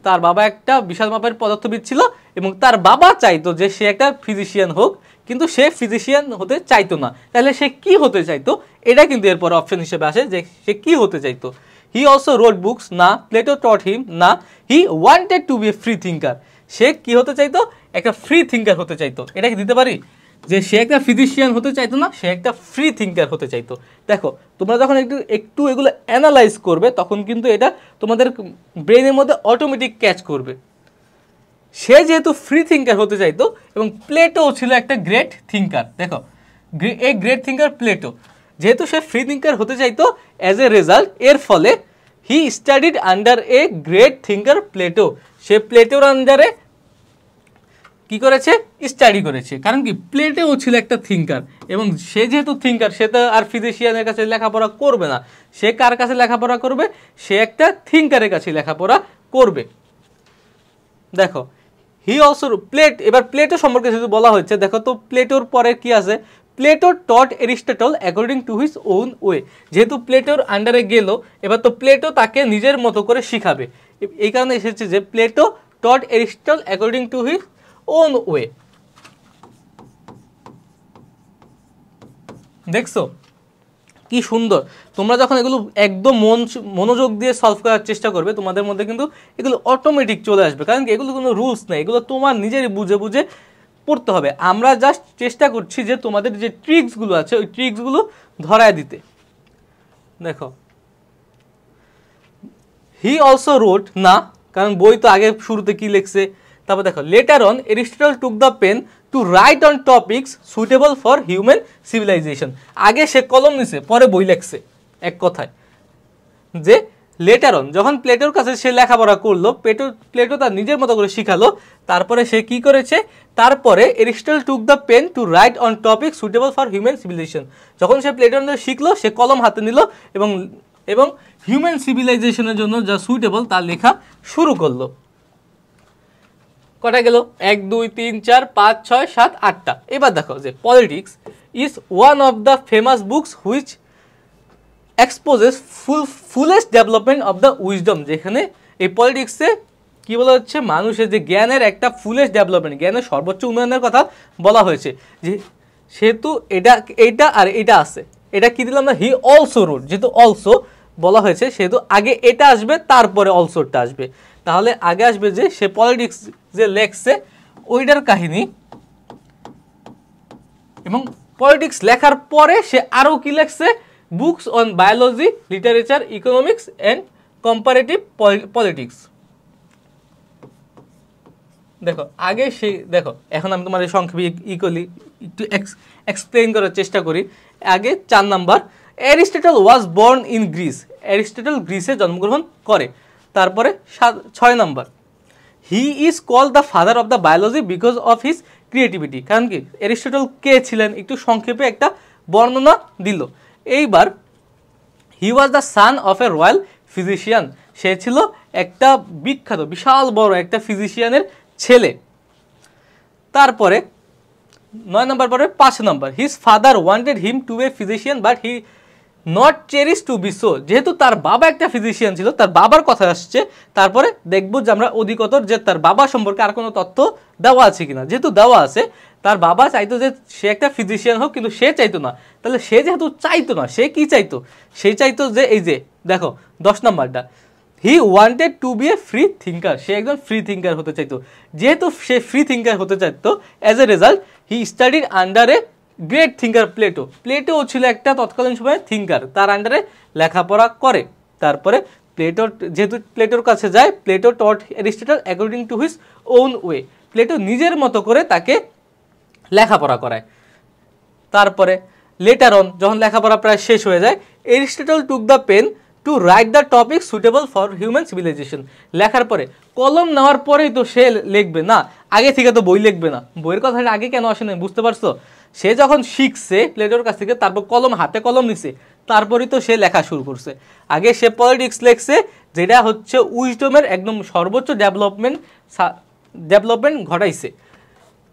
A: তার বাবা একটা বিশাল মাপের পদার্থবিদ ছিল এবং তার বাবা চাইতো যে সে একটা ফিজিশিয়ান হোক, কিন্তু সে ফিজিশিয়ান হতে চাইতো না। তাহলে সে কি হতে চাইতো? এটা কিন্তু এরপর অপশন হিসেবে আসে যে সে কি হতে চাইতো। হি অলসো রোড বুকস, না। প্লেটো টট হিম, না। He wanted to be a free thinker, সে কি হতে চাইতো? একটা ফ্রি থিঙ্কার হতে চাইতো। এটা কি দিতে পারি যে সে একটা ফিজিশিয়ান হতে চাইতো না, সে একটা ফ্রি থিঙ্কার হতে চাইতো। দেখো তোমরা যখন একটু এগুলো অ্যানালাইজ করবে, তখন কিন্তু এটা তোমাদের ব্রেনের মধ্যে অটোমেটিক ক্যাচ করবে। সে যেহেতু ফ্রি থিঙ্কার হতে চাইতো এবং প্লেটো ছিল একটা গ্রেট থিঙ্কার। দেখো এই গ্রেট থিঙ্কার প্লেটো, যেহেতু সে ফ্রি থিঙ্কার হতে চাইতো, অ্যাজ এ রেজাল্ট এর ফলে he studied under a great thinker Plato, সে প্লেটোর আন্ডারে কি করেছে? স্টাডি করেছে। কারণ কি? প্লেটোও ছিল একটা থিঙ্কার, এবং সে যেহেতু থিঙ্কার, সে তো আর ফিজিশিয়ানের কাছে লেখাপড়া করবে না। সে কার কাছে লেখাপড়া করবে? সে একটা থিঙ্কারের কাছে লেখাপড়া করবে। দেখো হি অলসো এবার প্লেটো সম্পর্কে যেহেতু বলা হচ্ছে, দেখো তো প্লেটোর পরে কি আছে? Plato taught Aristotle according to his own way, যেহেতু প্লেটোর আন্ডারে গেল, এবার তো প্লেটো তাকে নিজের মতো করে শিখাবে। এই কারণে এসেছে যে Plato taught Aristotle according to his own way. দেখছো কি সুন্দর? তোমরা যখন এগুলো একদম মনোযোগ দিয়ে সলভ করার চেষ্টা করবে, তোমাদের মধ্যে কিন্তু এগুলো অটোমেটিক চলে আসবে। কারণ কি? এগুলো কোনো রুলস নেই, এগুলো তোমার নিজেরই বুঝে বুঝে পড়তে হবে। আমরা জাস্ট চেষ্টা করছি যে তোমাদের যে ট্রিক্সগুলো আছে, ওই ট্রিক্সগুলো ধরায় দিতে। দেখো হি অলসো রোড, না, কারণ বই তো আগে শুরুতে কি লিখছে। তারপর দেখো later on Aristotle took the pen to write on topics suitable for human civilization. আগে সে কলম নিছে, পরে বই লেখছে। এক কথায় যে লেটার অন, যখন প্লেটোর কাছে সে লেখাপড়া করলো, প্লেটো তার নিজের মতো করে শিখালো, তারপরে সে কি করেছে? তারপরে Aristotle took the pen to write on topic suitable for human civilization. যখন সে প্লেটোর শিখলো, সে কলম হাতে নিল এবং হিউম্যান সিভিলাইজেশনের জন্য যা সুইটেবল তার লেখা শুরু করলো। কটা গেল? 1 2 3 4 5 6 7 8টা। এবার দেখো যে politics is one of the famous books which exposes fullest development of the wisdom, যেখানে এই পলিটিক্সে কি বলা হচ্ছে, মানুষের যে জ্ঞানের একটা ফুলেস্ট ডেভেলপমেন্ট, জ্ঞানের সর্বোচ্চ উন্নয়নের কথা বলা হয়েছে। যে সেহেতু এইটা আর এটা আছে, এটা কি দিলাম না, হি অলসো রোড, যেহেতু অলসো বলা হয়েছে সেহেতু আগে এটা আসবে তারপরে অলসোটা আসবে। তাহলে আগে আসবে যে সে পলিটিক্স যে লেখছে ওইটার কাহিনী, এবং পলিটিক্স লেখার পরে সে আরও কি লেখছে, books on biology, literature, economics and comparative politics. দেখো আগে সে, দেখো এখন আমি তোমার সংক্ষেপে ইকুয়ালি একটু এক্সপ্লেইন করার চেষ্টা করি। আগে 4 number, Aristotle was born in Greece, Aristotle গ্রিসে জন্মগ্রহণ করে। তারপরে 6 number, he is called the father of the biology because of his creativity. কারণ কি অ্যারিস্টটল কে ছিলেন একটু সংক্ষেপে একটা বর্ণনা দিল। এইবার he was the son of a royal physician, সে ছিল একটা বিখ্যাত বিশাল বড় একটা ফিজিশিয়ানের ছেলে। তারপরে 9 নম্বর পরে 5 number, his father wanted him to a physician but he not cherish to be so, যেহেতু তার বাবা একটা ফিজিশিয়ান ছিল, তার বাবার কথা আসছে। তারপরে দেখবো যে আমরা অধিকতর যে তার বাবা সম্পর্কে আর কোনো তথ্য দেওয়া আছে কিনা, যেহেতু দেওয়া আছে তার বাবা চাইতো যে সে একটা ফিজিশিয়ান হোক, কিন্তু সে চাইতো না। তাহলে সে যেহেতু চাইতো না, সে কি চাইতো, সে চাইতো যে এই যে দেখো 10 নম্বরটা, he wanted to be a free thinker, সে একজন ফ্রি থিঙ্কার হতে চাইতো। যেহেতু সে ফ্রি থিঙ্কার হতে চাইতো, as a result he studied under a great thinker Plato, প্লেটোও ছিল একটা তৎকালীন সময়ে থিঙ্কার, তার আন্ডারে লেখাপড়া করে। তারপরে প্লেটোর, যেহেতু প্লেটোর কাছে যায়, Plato taught Aristotle according to his own way, Plato নিজের মতো করে তাকে লেখাপড়া করায়। তারপরে লেটার অন যখন লেখাপড়া প্রায় শেষ হয়ে যায়, Aristotle took the pen to write the topic suitable for human civilization, লেখার পরে কলম নেওয়ার পরেই তো সে লিখবে না, আগে থেকে তো বই লিখবে না। বইয়ের কথাটা আগে কেন আসে না বুঝতে পারছো, সে যখন শিখছে প্লেটোর কাছ থেকে, তারপর কলম হাতে কলম নিছে, তারপরেই তো সে লেখা শুরু করছে। আগে সে পলিটিক্স লেখছে, যেটা হচ্ছে উইজডমের একদম সর্বোচ্চ ডেভেলপমেন্ট ঘটাইছে।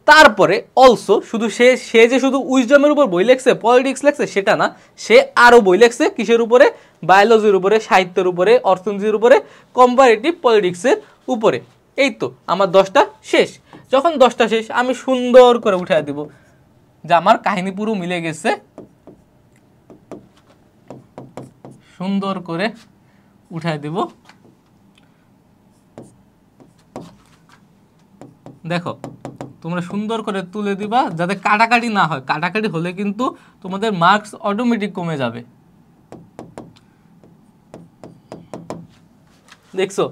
A: তারপরে অলসো শুধু সে যে শুধু উইজডমের উপর বই লেখছে, পলিটিক্স লেখছে সেটা না, সে আরও বই লেখছে কিসের উপরে, বায়োলজির উপরে, সাহিত্যের উপরে, অর্থনীতির উপরে, কম্পারেটিভ পলিটিক্সের উপরে। এই তো আমার 10টা শেষ। যখন 10টা শেষ আমি সুন্দর করে উঠায় দিব যে আমার কাহিনী পুরো মিলে গেছে, সুন্দর করে উঠায় দিব। দেখো তোমরা সুন্দর করে তুলে দিবা যাতে কাটাকাটি না হয়, কাটাকাটি হলে কিন্তু তোমাদের মার্কস অটোমেটিক কমে যাবে। দেখছো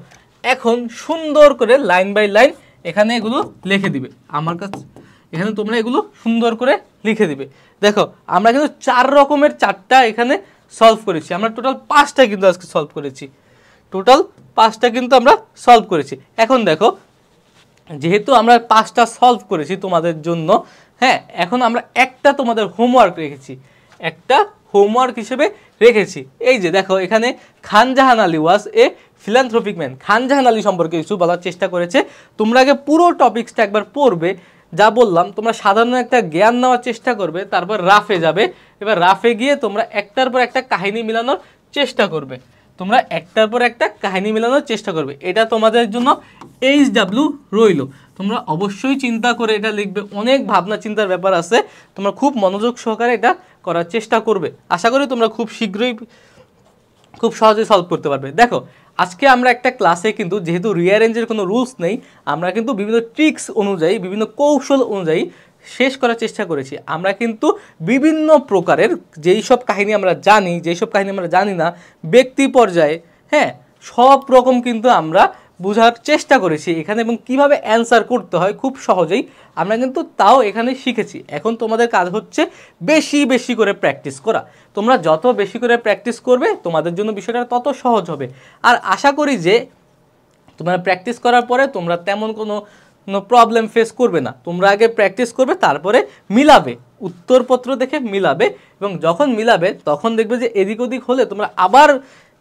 A: এখন সুন্দর করে লাইন বাই লাইন এখানে এগুলো লিখে দিবে। আমার কাছে এখানে তোমরা এগুলো সুন্দর করে লিখে দিবে। দেখো আমরা কিন্তু 4 রকমের 4টা এখানে সলভ করেছি, আমরা টোটাল 5টা কিন্তু আজকে সলভ করেছি, টোটাল 5টা কিন্তু আমরা সলভ করেছি। এখন দেখো যেহেতু আমরা 5টা সলভ করেছি তোমাদের জন্য, হ্যাঁ, এখন আমরা একটা তোমাদের হোমওয়ার্ক রেখেছি, একটা হোমওয়ার্ক হিসেবে রেখেছি। এই যে দেখো এখানে খান জাহান আলী ওয়াজ এ ফিলান্থ্রপিক ম্যান, খান জাহান আলী সম্পর্কে কিছু বলার চেষ্টা করেছে। তোমরা আগে পুরো টপিক্সটা একবার পড়বে, যা বললাম তোমরা সাধারণ একটা জ্ঞান নেওয়ার চেষ্টা করবে, তারপর রাফে যাবে। এবার রাফে গিয়ে তোমরা একটার পর একটা কাহিনী মিলানোর চেষ্টা করবে, তোমরা একটার পর একটা কাহিনী মেলানোর চেষ্টা করবে। এটা তোমাদের জন্য HW রইল, তোমরা অবশ্যই চিন্তা করে এটা লিখবে, অনেক ভাবনা চিন্তার ব্যাপার আছে, তোমরা খুব মনোযোগ সহকারে এটা করার চেষ্টা করবে। আশা করি তোমরা খুব শীঘ্রই খুব সহজে সলভ করতে পারবে। দেখো আজকে আমরা একটা ক্লাসে কিন্তু যেহেতু রিঅ্যারেঞ্জের কোনো রুলস নেই, আমরা কিন্তু বিভিন্ন ট্রিক্স অনুযায়ী, বিভিন্ন কৌশল অনুযায়ী শেষ করার চেষ্টা করেছি। আমরা কিন্তু বিভিন্ন প্রকারের যেই সব কাহিনী আমরা জানি, যেই সব কাহিনী আমরা জানি না, ব্যক্তি পর্যায়ে, হ্যাঁ, সব রকম কিন্তু আমরা বোঝার চেষ্টা করেছি এখানে, এবং কিভাবে অ্যান্সার করতে হয় খুব সহজেই আমরা কিন্তু তাও এখানে শিখেছি। এখন তোমাদের কাজ হচ্ছে বেশি বেশি করে প্র্যাকটিস করা। তোমরা যত বেশি করে প্র্যাকটিস করবে তোমাদের জন্য বিষয়টা তত সহজ হবে। আর আশা করি যে তোমরা প্র্যাকটিস করার পরে তোমরা তেমন কোনো প্রবলেম ফেস করবে না। তোমরা আগে প্র্যাকটিস করবে, তারপরে মিলাবে, উত্তরপত্র দেখে মিলাবে, এবং যখন মিলাবে তখন দেখবে যে এদিক ওদিক হলে তোমরা আবার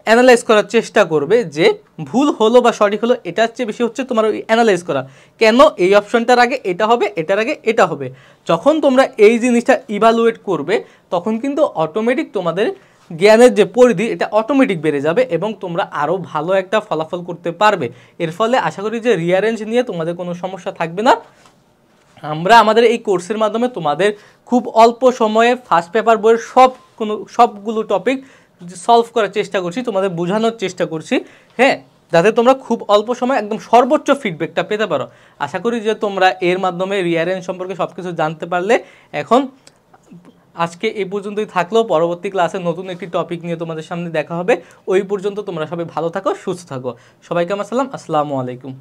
A: অ্যানালাইজ করার চেষ্টা করবে যে ভুল হলো বা সঠিক হলো। এটার চেয়ে বেশি হচ্ছে তোমার ওই অ্যানালাইজ করা, কেন এই অপশনটার আগে এটা হবে, এটার আগে এটা হবে। যখন তোমরা এই জিনিসটা ইভালুয়েট করবে তখন কিন্তু অটোমেটিক তোমাদের জ্ঞানের যে পরিধি এটা অটোমেটিক বেড়ে যাবে এবং তোমরা আরও ভালো একটা ফলাফল করতে পারবে। এর ফলে আশা করি যে রিঅ্যারেঞ্জ নিয়ে তোমাদের কোনো সমস্যা থাকবে না। আমরা আমাদের এই কোর্সের মাধ্যমে তোমাদের খুব অল্প সময়ে ফার্স্ট পেপার বইয়ের সবগুলো টপিক সলভ করার চেষ্টা করছি, তোমাদের বোঝানোর চেষ্টা করছি, হ্যাঁ, যাতে তোমরা খুব অল্প সময় একদম সর্বোচ্চ ফিডব্যাকটা পেতে পারো। আশা করি যে তোমরা এর মাধ্যমে রিঅ্যারেঞ্জ সম্পর্কে সব কিছু জানতে পারলে। এখন আজকে এই পর্যন্তই থাকলো, পরবর্তী ক্লাসে নতুন একটি টপিক নিয়ে তোমাদের সামনে দেখা হবে। ওই পর্যন্ত তোমরা সবাই ভালো থাকো, সুস্থ থাকো। সবাইকে আমার সালাম, আসসালামু আলাইকুম।